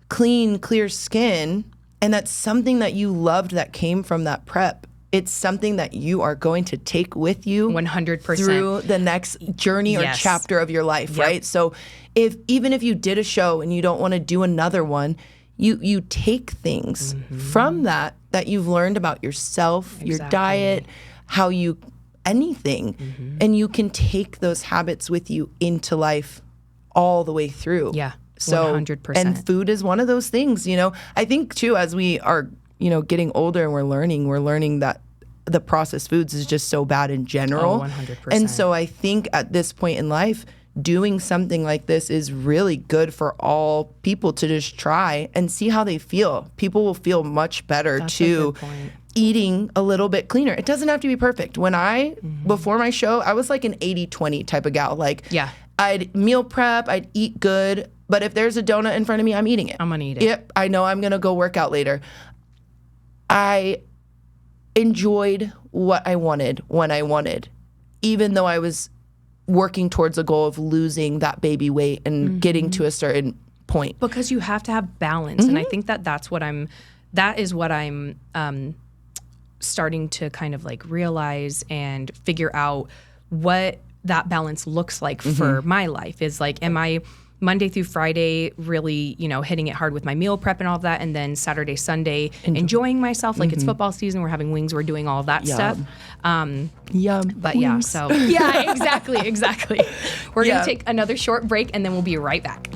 clean, clear skin, and that's something that you loved that came from that prep. It's something that you are going to take with you 100% through the next journey or chapter of your life, right? So even if you did a show and you don't want to do another one, you take things from that you've learned about yourself, your diet, how you anything, and you can take those habits with you into life all the way through. Yeah. So 100%. And food is one of those things, I think too, as we are getting older and we're learning that the processed foods is just so bad in general. 100%. And so I think at this point in life, doing something like this is really good for all people to just try and see how they feel. People will feel much better too. Eating a little bit cleaner. It doesn't have to be perfect. When before my show, I was like an 80-20 type of gal. Like, I'd meal prep, I'd eat good, but if there's a donut in front of me, I'm eating it. I'm gonna eat it. Yep, I know I'm gonna go work out later. I enjoyed what I wanted when I wanted, even though I was working towards a goal of losing that baby weight and getting to a certain point. Because you have to have balance. And I think that is what I'm starting to kind of like realize and figure out what that balance looks like for my life. Is like, am I Monday through Friday really, hitting it hard with my meal prep and all of that, and then Saturday, Sunday enjoying myself, like it's football season, we're having wings, we're doing all of that stuff. Yum. But yeah, so yeah, exactly. We're gonna take another short break and then we'll be right back.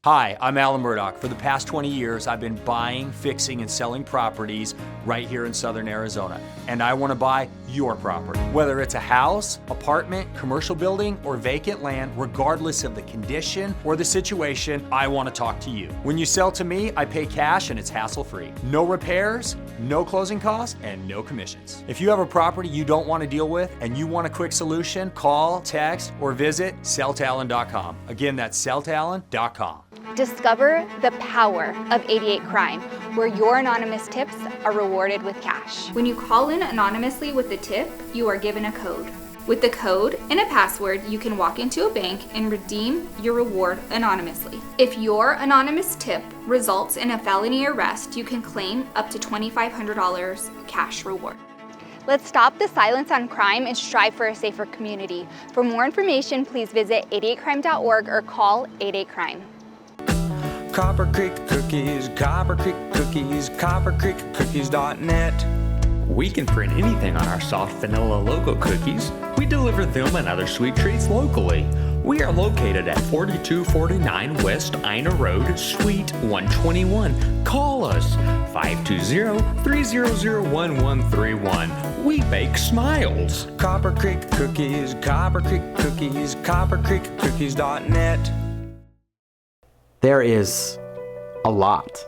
Hi, I'm Alan Murdoch. For the past 20 years, I've been buying, fixing, and selling properties right here in Southern Arizona. And I want to buy your property. Whether it's a house, apartment, commercial building, or vacant land, regardless of the condition or the situation, I want to talk to you. When you sell to me, I pay cash and it's hassle-free. No repairs, no closing costs, and no commissions. If you have a property you don't want to deal with and you want a quick solution, call, text, or visit selltoalan.com. Again, that's selltoalan.com. Discover the power of 88 Crime, where your anonymous tips are rewarded with cash. When you call in anonymously with a tip, you are given a code. With the code and a password, you can walk into a bank and redeem your reward anonymously. If your anonymous tip results in a felony arrest, you can claim up to $2,500 cash reward. Let's stop the silence on crime and strive for a safer community. For more information, please visit 88crime.org or call 88crime. Copper Creek Cookies, Copper Creek Cookies, coppercreekcookies.net. We can print anything on our soft vanilla logo cookies. We deliver them and other sweet treats locally. We are located at 4249 West Ina Road, Suite 121. Call us 520-300-1131. We bake smiles. Copper Creek Cookies, Copper Creek Cookies, coppercreekcookies.net. There is a lot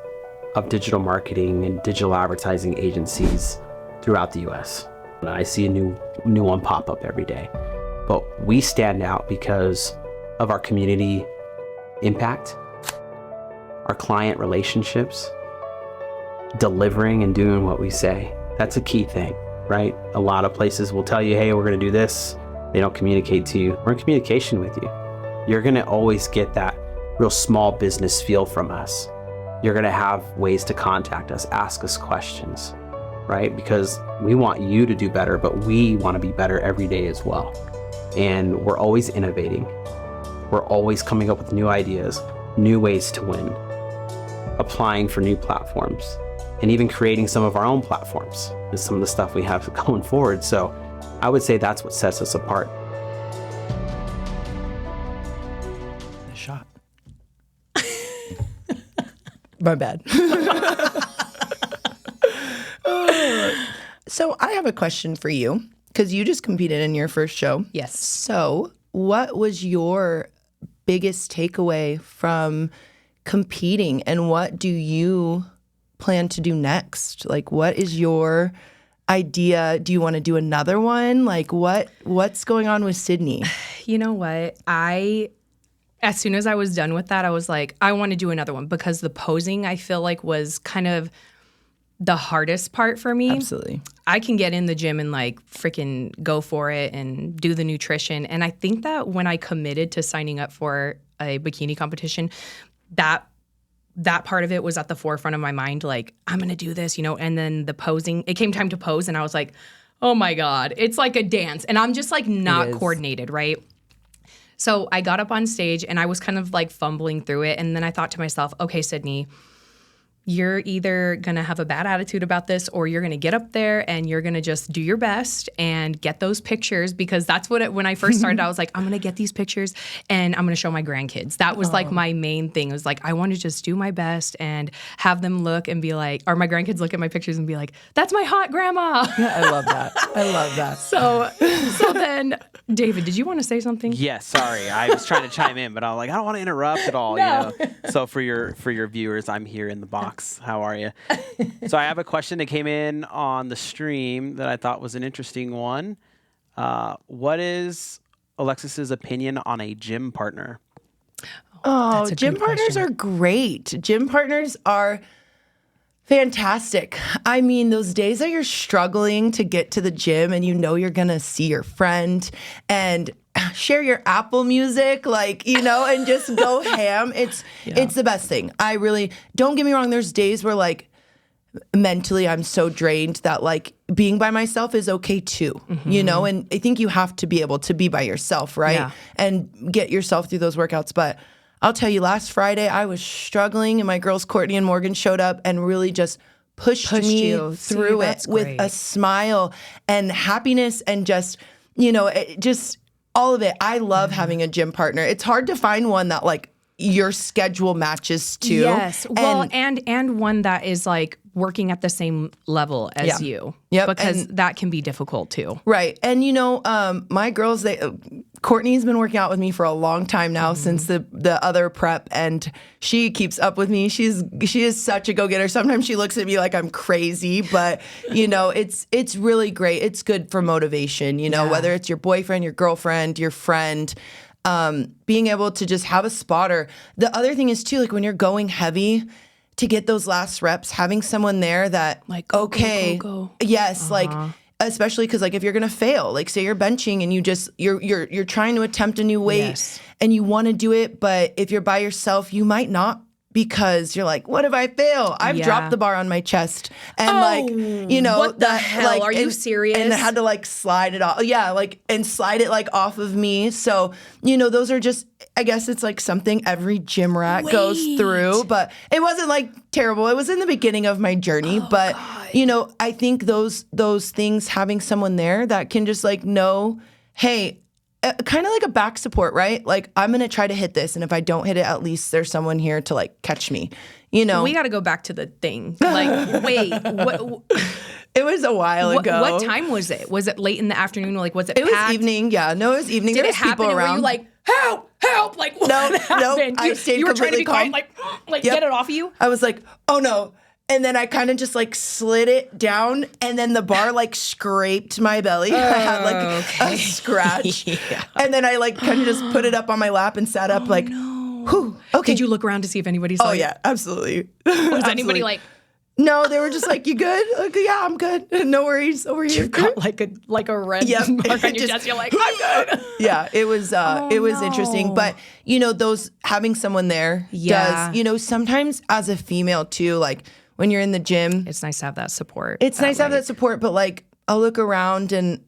of digital marketing and digital advertising agencies throughout the US. I see a new one pop up every day. But we stand out because of our community impact, our client relationships, delivering and doing what we say. That's a key thing, right? A lot of places will tell you, hey, we're going to do this. They don't communicate to you. We're in communication with you. You're going to always get that real small business feel from us. You're going to have ways to contact us, ask us questions, right? Because we want you to do better, but we want to be better every day as well. And we're always innovating. We're always coming up with new ideas, new ways to win, applying for new platforms, and even creating some of our own platforms is some of the stuff we have going forward. So I would say that's what sets us apart. Shot. My bad. So I have a question for you, because you just competed in your first show. Yes. So what was your biggest takeaway from competing, and what do you plan to do next? Like, what is your idea? Do you want to do another one? Like, what's going on with Sydney? You know what? As soon as I was done with that, I was like, I want to do another one, because the posing, I feel like, was kind of the hardest part for me. Absolutely. I can get in the gym and like freaking go for it and do the nutrition. And I think that when I committed to signing up for a bikini competition, that part of it was at the forefront of my mind. Like, I'm going to do this, and then the posing, it came time to pose and I was like, oh my God, it's like a dance. And I'm just like not coordinated, right? So I got up on stage and I was kind of like fumbling through it. And then I thought to myself, okay, Sydney, you're either going to have a bad attitude about this, or you're going to get up there and you're going to just do your best and get those pictures, because that's what when I first started, I was like, I'm going to get these pictures and I'm going to show my grandkids. That was like my main thing. It was like, I want to just do my best and have them look and be like, or my grandkids look at my pictures and be like, that's my hot grandma. Yeah, I love that. I love that. So then, David, did you want to say something? Yes, sorry. I was trying to chime in, but I was like, I don't want to interrupt at all. No. So for your viewers, I'm here in the box. How are you? So I have a question that came in on the stream that I thought was an interesting one. What is Alexis's opinion on a gym partner? Oh, gym partners are great. Gym partners are fantastic. I mean, those days that you're struggling to get to the gym and you're going to see your friend and share your Apple Music, and just go ham. It's the best thing. I really, don't get me wrong, there's days where mentally I'm so drained that like being by myself is okay too, you know? And I think you have to be able to be by yourself, right? Yeah. And get yourself through those workouts. But I'll tell you, last Friday I was struggling and my girls Courtney and Morgan showed up and really just pushed me you. See, through it that's with great. a smile and happiness and just, you know, just all of it. I love having a gym partner. It's hard to find one that like your schedule matches to. Yes. Well, and one that is like working at the same level as Yeah. you. Yep, Because and- that can be difficult too. Right. And you know, my girls, Courtney's been working out with me for a long time now since the other prep, and she keeps up with me. She is such a go-getter. Sometimes she looks at me like I'm crazy, but you know, it's really great. It's good for motivation, you know, whether it's your boyfriend, your girlfriend, your friend, being able to just have a spotter. The other thing is too, like when you're going heavy, to get those last reps, having someone there that Like, go, okay, go, go. yes, like especially because like if you're gonna fail, like say you're benching and you're trying to attempt a new weight Yes. and you want to do it, but if you're by yourself, you might not because you're like, what if I fail? I've Yeah. dropped the bar on my chest and like, you know, what the hell? Are you and- serious? And I had to like slide it off. Yeah, like and slide it like off of me. So, you know, those are just I guess it's like something every gym rat goes through, but it wasn't like terrible. It was in the beginning of my journey, but you know, I think those things, having someone there that can just like know, hey, kind of like a back support, right? Like I'm going to try to hit this. And if I don't hit it, at least there's someone here to like catch me, you know? We got to go back to the thing. Like, wait, what It was a while ago. what time was it? Was it late in the afternoon? Like, was it It was packed? evening. Yeah. No, it was evening. Did There it was people happen? Were around. you like, help? Like, what Nope, happened? I stayed you were trying to be completely quiet, calm. like Yep. get it off of you? I was like, oh no. And then I kind of just like slid it down and then the bar like scraped my belly. I had like a scratch. And then I like kind of just put it up on my lap and sat up like, whew, okay. Did you look around to see if anybody saw Oh you? yeah, absolutely. Was anybody like, No, they were just like, you good? Like, yeah, I'm good. No worries over here. you got like a red Yep. mark on your Just- chest? You're like, I'm good. Yeah, it was interesting. no. But you know, those having someone there Yeah. does, you know, sometimes as a female too, like when you're in the gym, It's nice to have that support. it's nice to have way. that support, but like I'll look around and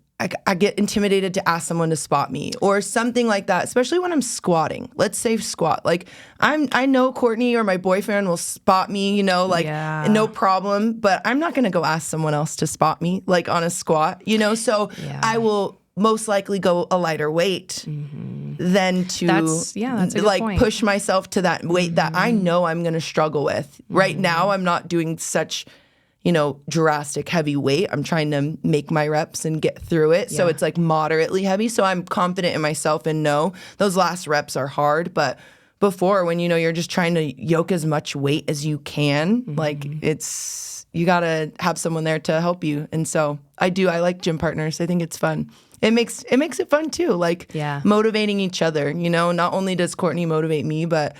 I get intimidated to ask someone to spot me or something like that, especially when I'm squatting. Let's say squat. Like I know Courtney or my boyfriend will spot me, you know, like Yeah. no problem, but I'm not going to go ask someone else to spot me like on a squat, you know? So Yeah. I will most likely go a lighter weight than to That's a good like point. push myself to that weight that I know I'm going to struggle with. Right now I'm not doing such, you know, drastic heavy weight. I'm trying to make my reps and get through it. So Yeah. it's like moderately heavy. So I'm confident in myself and know those last reps are hard. But before, when, you know, you're just trying to yoke as much weight as you can, like you got to have someone there to help you. And so I like gym partners. I think it's fun. It makes it fun too. Like Yeah. motivating each other, you know, not only does Courtney motivate me, but,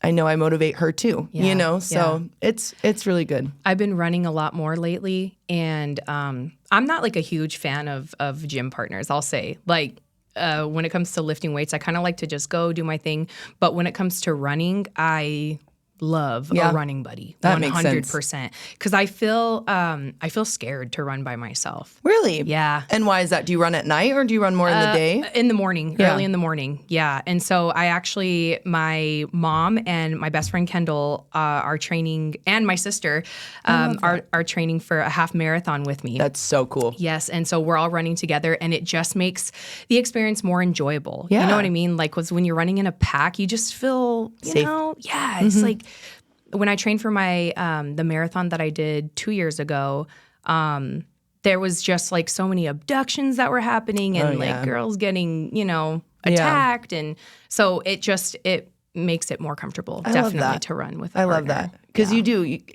I know I motivate her too, Yeah, you know, so it's really good. I've been running a lot more lately, and I'm not like a huge fan of gym partners. I'll say, like, when it comes to lifting weights, I kind of like to just go do my thing. But when it comes to running, I love Yeah. a running buddy. That makes sense. 100%. Because I feel scared to run by myself. Really? Yeah. And why is that? Do you run at night or do you run more in the day? In the morning, Yeah. early in the morning. Yeah. And so my mom and my best friend Kendall are training, and my sister are training for a half marathon with me. That's so cool. Yes, and so we're all running together, and it just makes the experience more enjoyable. You Yeah. know what I mean? Like, when you're running in a pack, you just feel, you Safe. know, yeah. It's like when I trained for my the marathon that I did 2 years ago. There was just like so many abductions that were happening, and like girls getting, you know, attacked, and so it makes it more comfortable, love definitely, that. to run with. A I love partner. that. Because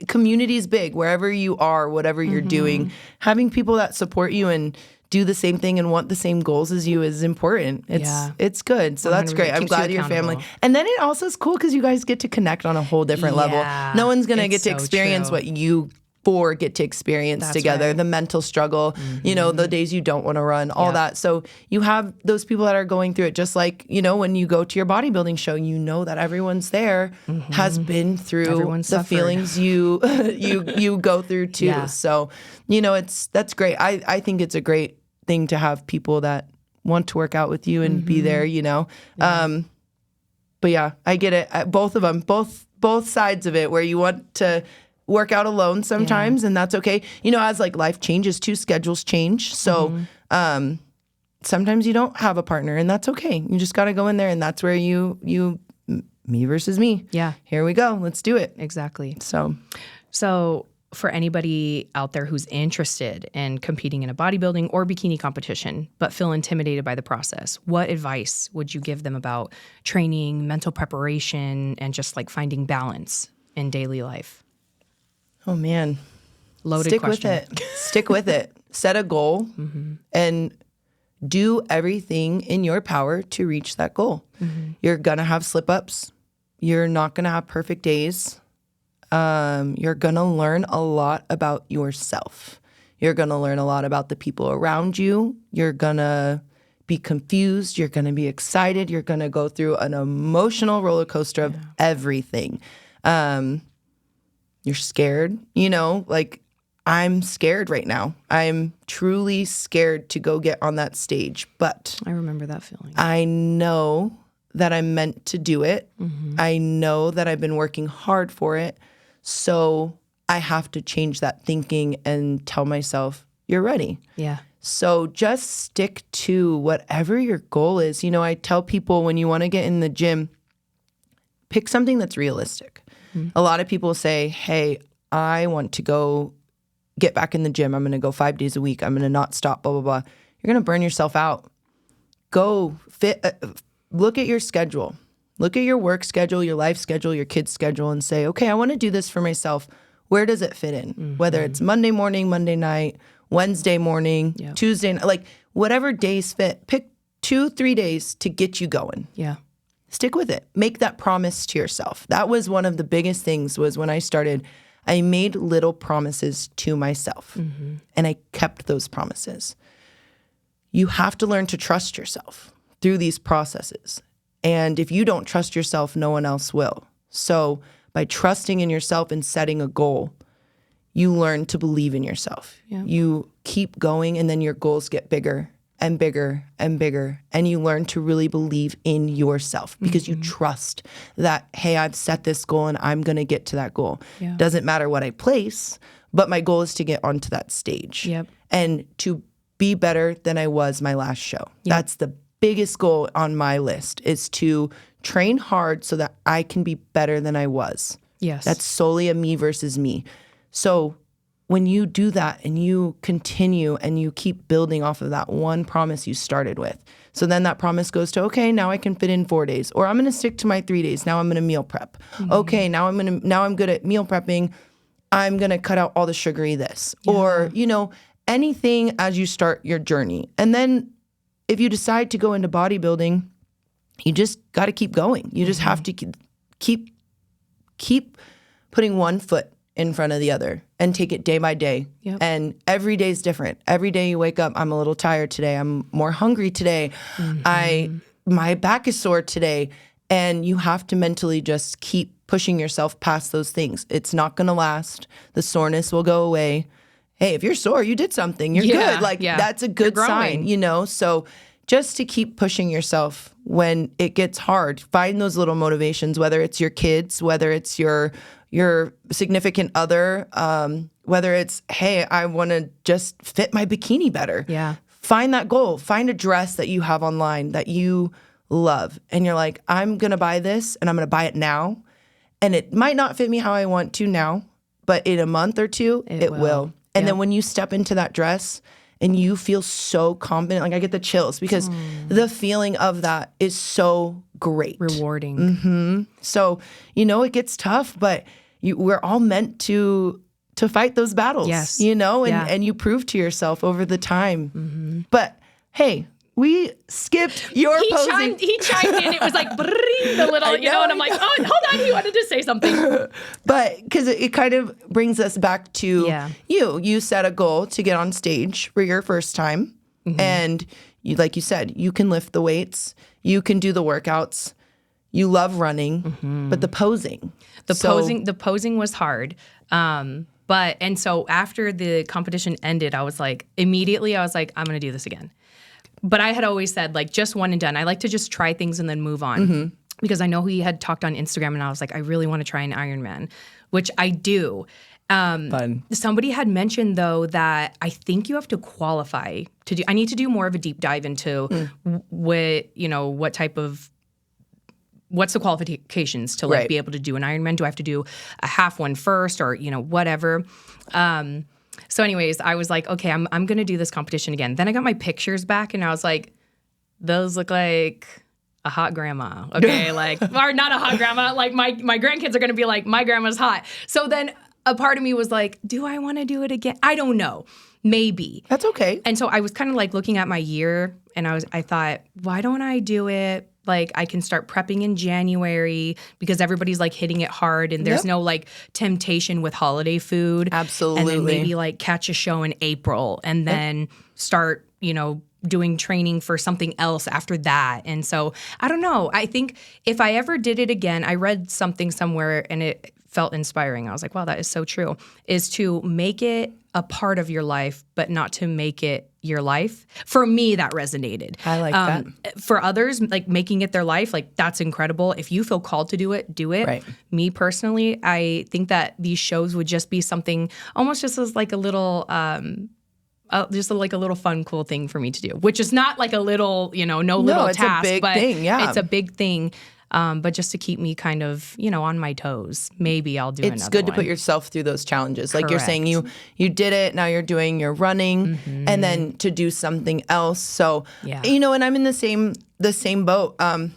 community's big. Wherever you are, whatever you're doing, having people that support you and do the same thing and want the same goals as you is important. It's good. So that's 100%. great. I'm Keeps you glad your family. accountable. And then it also is cool because you guys get to connect on a whole different level. Yeah, No one's going to get it's to so experience true. what you four get to experience That's together. right. The mental struggle, you know, the days you don't want to run, all that. So you have those people that are going through it, just like, you know, when you go to your bodybuilding show, you know that everyone's there has been through Everyone's the suffered. feelings you you go through too. Yeah. So, you know, that's great. I think it's a great thing to have people that want to work out with you and be there, you know. But yeah, I get it. Both of them, both sides of it, where you want to work out alone sometimes, and that's okay. You know, as like life changes too, schedules change. So sometimes you don't have a partner, and that's okay. You just got to go in there, and that's where you me versus me. Yeah. Here we go. Let's do it. Exactly. So For anybody out there who's interested in competing in a bodybuilding or bikini competition, but feel intimidated by the process, what advice would you give them about training, mental preparation, and just like finding balance in daily life? oh man, Loaded stick question. with it. Stick with it. Set a goal and do everything in your power to reach that goal. You're gonna have slip ups. You're not gonna have perfect days. You're gonna learn a lot about yourself. You're gonna learn a lot about the people around you. You're gonna be confused. You're gonna be excited. You're gonna go through an emotional roller coaster of everything. You're scared, you know, like I'm scared right now. I'm truly scared to go get on that stage, but I remember that feeling. I know that I'm meant to do it. I know that I've been working hard for it. So I have to change that thinking and tell myself, you're ready. Yeah. So just stick to whatever your goal is. You know, I tell people when you want to get in the gym, pick something that's realistic. A lot of people say, hey, I want to go get back in the gym. I'm going to go 5 days a week. I'm going to not stop, blah, blah, blah. You're going to burn yourself out. Go look at your schedule. Look at your work schedule, your life schedule, your kids' schedule, and say, okay, I want to do this for myself. Where does it fit in? Whether it's Monday morning, Monday night, Wednesday morning, Tuesday, like whatever days fit, pick 2-3 days to get you going. Yeah. Stick with it. Make that promise to yourself. That was one of the biggest things was when I started, I made little promises to myself and I kept those promises. You have to learn to trust yourself through these processes. And if you don't trust yourself, no one else will. So by trusting in yourself and setting a goal, you learn to believe in yourself. Yeah. You keep going and then your goals get bigger and bigger and bigger. And you learn to really believe in yourself because you trust that, hey, I've set this goal and I'm going to get to that goal. Yeah. Doesn't matter what I place, but my goal is to get onto that stage. Yep. And to be better than I was my last show. That's the biggest goal on my list, is to train hard so that I can be better than I was. Yes. That's solely a me versus me. So when you do that and you continue and you keep building off of that one promise you started with, so then that promise goes to, okay, now I can fit in 4 days, or I'm going to stick to my 3 days. Now I'm going to meal prep. Okay, now I'm good at meal prepping. I'm going to cut out all the sugary this, or, you know, anything as you start your journey. And then if you decide to go into bodybuilding, you just got to keep going. You just have to keep putting one foot in front of the other and take it day by day. Yep. And every day is different. Every day you wake up, I'm a little tired today. I'm more hungry today. My back is sore today. And you have to mentally just keep pushing yourself past those things. It's not going to last. The soreness will go away. Hey, if you're sore, you did something. You're good. Like that's a good sign, you know? So just to keep pushing yourself when it gets hard, find those little motivations, whether it's your kids, whether it's your significant other, whether it's, hey, I want to just fit my bikini better. Yeah. Find that goal. Find a dress that you have online that you love. And you're like, I'm going to buy this and I'm going to buy it now. And it might not fit me how I want to now, but in a month or two, it will. And then when you step into that dress and you feel so confident, like I get the chills because the feeling of that is so great. Rewarding. So, you know, it gets tough, but we're all meant to fight those battles, Yes. you know, and you prove to yourself over the time. But hey, we skipped your posing. He chimed in. It was like the little, and I'm like, oh, hold on, he wanted to say something. But because it kind of brings us back to you set a goal to get on stage for your first time, and you, like you said, you can lift the weights, you can do the workouts, you love running, but the posing, the posing was hard. And so after the competition ended, I was like, I'm going to do this again. But I had always said, like, just one and done. I like to just try things and then move on. Because I know he had talked on Instagram, and I was like, I really want to try an Ironman, which I do. Fun. Somebody had mentioned, though, that I think you have to qualify to do. I need to do more of a deep dive into what type of. What's the qualifications to be able to do an Ironman? Do I have to do a half one first, or whatever? So anyways, I was like, okay, I'm going to do this competition again. Then I got my pictures back, and I was like, those look like a hot grandma. Okay, or not a hot grandma. Like my grandkids are going to be like, my grandma's hot. So then a part of me was like, do I want to do it again? I don't know. Maybe. That's okay. And so I was kind of like looking at my year, and I thought, why don't I do it? Like, I can start prepping in January because everybody's like hitting it hard, and there's no like temptation with holiday food. Absolutely. And then maybe like catch a show in April, and then start, doing training for something else after that. And so I don't know. I think if I ever did it again, I read something somewhere and it felt inspiring. I was like, wow, that is so true, is to make it a part of your life, but not to make it your life. For me, that resonated. I like that. For others, like making it their life, like that's incredible. If you feel called to do it, do it. Right. Me personally, I think that these shows would just be something almost just as like a little, like a little fun, cool thing for me to do, which is not like a little, little it's task, a big but thing, yeah. It's a big thing. But just to keep me kind of, on my toes. Maybe I'll do another one. It's good to put yourself through those challenges. Like you're saying, you did it, now you're doing your running, and then to do something else. So, and I'm in the same boat.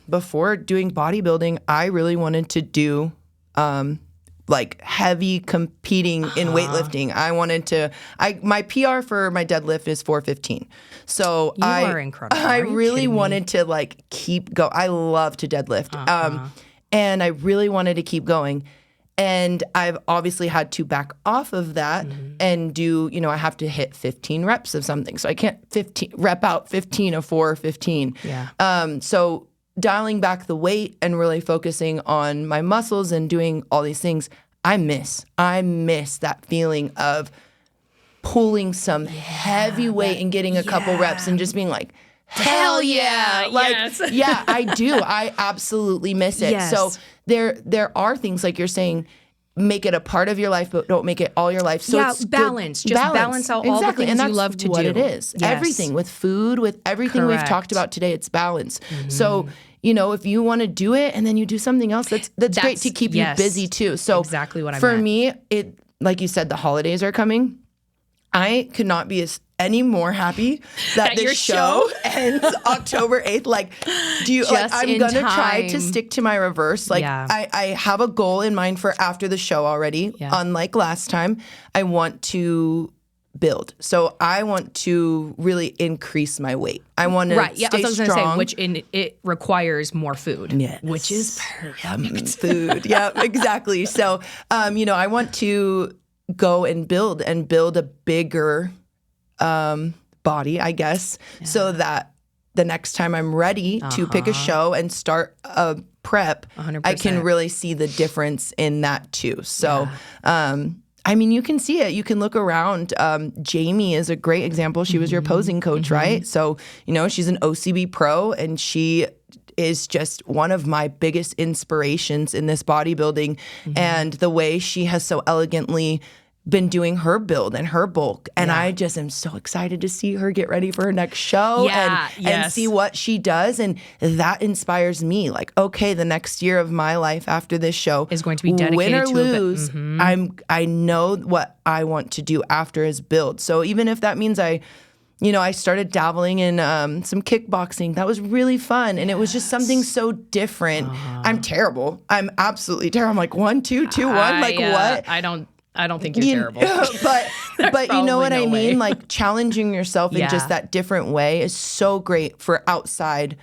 Before doing bodybuilding, I really wanted to do like heavy competing in weightlifting. I wanted to, my PR for my deadlift is 415. So you are incredible. I really wanted to like keep go. I love to deadlift. And I really wanted to keep going. And I've obviously had to back off of that and do, I have to hit 15 reps of something. So I can't rep out 15 of 415. Yeah. So dialing back the weight and really focusing on my muscles and doing all these things, I miss that feeling of pulling some heavy weight and getting a couple reps and just being like, hell yeah. Yeah, I do. I absolutely miss it. Yes. So there are things like you're saying, make it a part of your life, but don't make it all your life. So it's balance. Just balance out all the things and that's you love to what do. it is. Yes. Everything with food, with everything we've talked about today, it's balance. So, if you want to do it and then you do something else, that's great to keep you busy too. So exactly what I for meant. me, it, like you said, the holidays are coming. I could not be any more happy that this show ends October 8th. Like, I'm going to try to stick to my reverse. Like, I have a goal in mind for after the show already. Yeah. Unlike last time, I want to build. So I want to really increase my weight. I want to stay I was strong. going to say, it requires more food, which is perfect. Food. Yeah, exactly. So, I want to go and build a bigger body, I guess, so that the next time I'm ready to pick a show and start a prep, 100%. I can really see the difference in that too. So, you can see it. You can look around. Jamie is a great example. She was your posing coach, right? So, she's an OCB pro, and she is just one of my biggest inspirations in this bodybuilding, and the way she has so elegantly been doing her build and her bulk. And I just am so excited to see her get ready for her next show and see what she does. And that inspires me. Like, okay, the next year of my life after this show is going to be dedicated win or to lose. I know what I want to do after is build. So even if that means I started dabbling in some kickboxing. That was really fun. And it was just something so different. I'm terrible. I'm absolutely terrible. I'm like 1, 2, 2, 1. Like what? I don't think you're terrible. But you know what I probably no way. mean? Like challenging yourself in Yeah. just that different way is so great for outside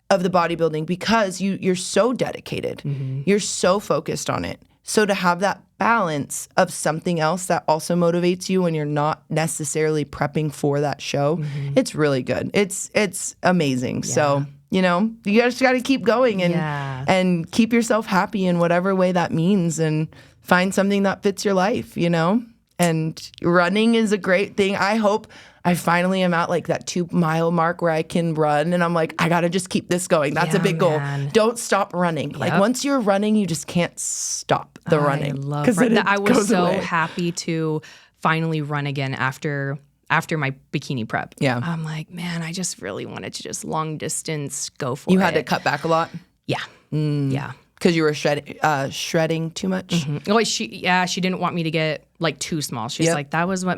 of the bodybuilding because you're so dedicated. You're so focused on it. So to have that balance of something else that also motivates you when you're not necessarily prepping for that show, it's really good. It's amazing. So, you know, you just got to keep going and keep yourself happy in whatever way that means and find something that fits your life, you know? And running is a great thing. I hope I finally am at like that 2 mile mark where I can run and I'm like, I got to just keep this going. That's a big goal. Don't stop running. Like once you're running, you just can't stop the running. I love 'Cause then running. it I was goes so away. happy to finally run again after my bikini prep. Yeah. I'm like, man, I just really wanted to just long distance go for it. You had to cut back a lot Yeah. Yeah. because you were shredding too much. Well, she didn't want me to get like too small. She's Yep. like, that was what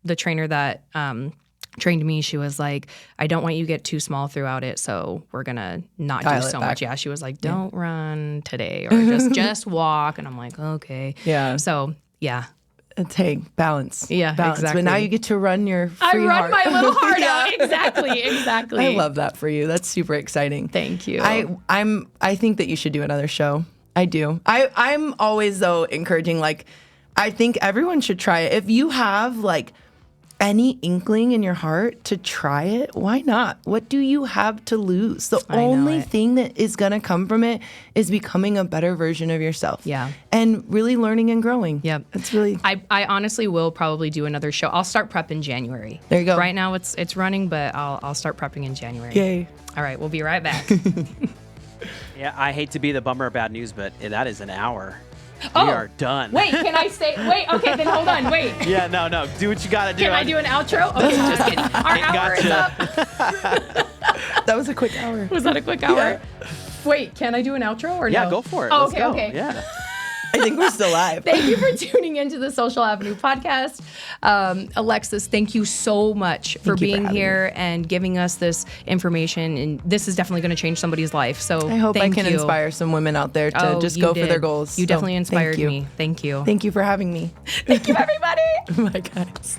the trainer that trained me, she was like, I don't want you to get too small throughout it, so we're gonna not Dial do it so back. much. Yeah, she was like, don't run today or just walk. And I'm like, okay. Yeah. So yeah. It's balance. Yeah, balance. But now exactly. you get to run your I free run heart. my little heart Yeah. out. Exactly. I love that for you. That's super exciting. Thank you. I think that you should do another show. I do. I'm always though encouraging, like, I think everyone should try it. If you have like any inkling in your heart to try it, why not? What do you have to lose? The I know only it. thing that is gonna come from it is becoming a better version of yourself. Yeah. And really learning and growing. Yep. It's really I honestly will probably do another show. I'll start prep in January. There you go. Right now it's running, but I'll start prepping in January. yay. All right, we'll be right back. Yeah, I hate to be the bummer of bad news, but that is an hour. Oh, We are done. Wait, can I say? Wait, okay, then hold on. Wait. Yeah, no. Do what you got to do. Can I do an outro? Okay, just kidding. Our hour is up. That was a quick hour. Was that a quick hour? Wait, can I do an outro or Yeah, no? go for it. Oh, Let's okay, go. okay. Yeah. I think we're still live. Thank you for tuning into the Social Avenue podcast. Alexis, thank you so much for you for being having here and giving us this information. And this is definitely going to change somebody's life. So I hope thank I can you. inspire some women out there to Oh, just you go for their did. goals. You So, definitely thank inspired you. me. Thank you. Thank you for having me. Thank you, everybody. Bye, guys.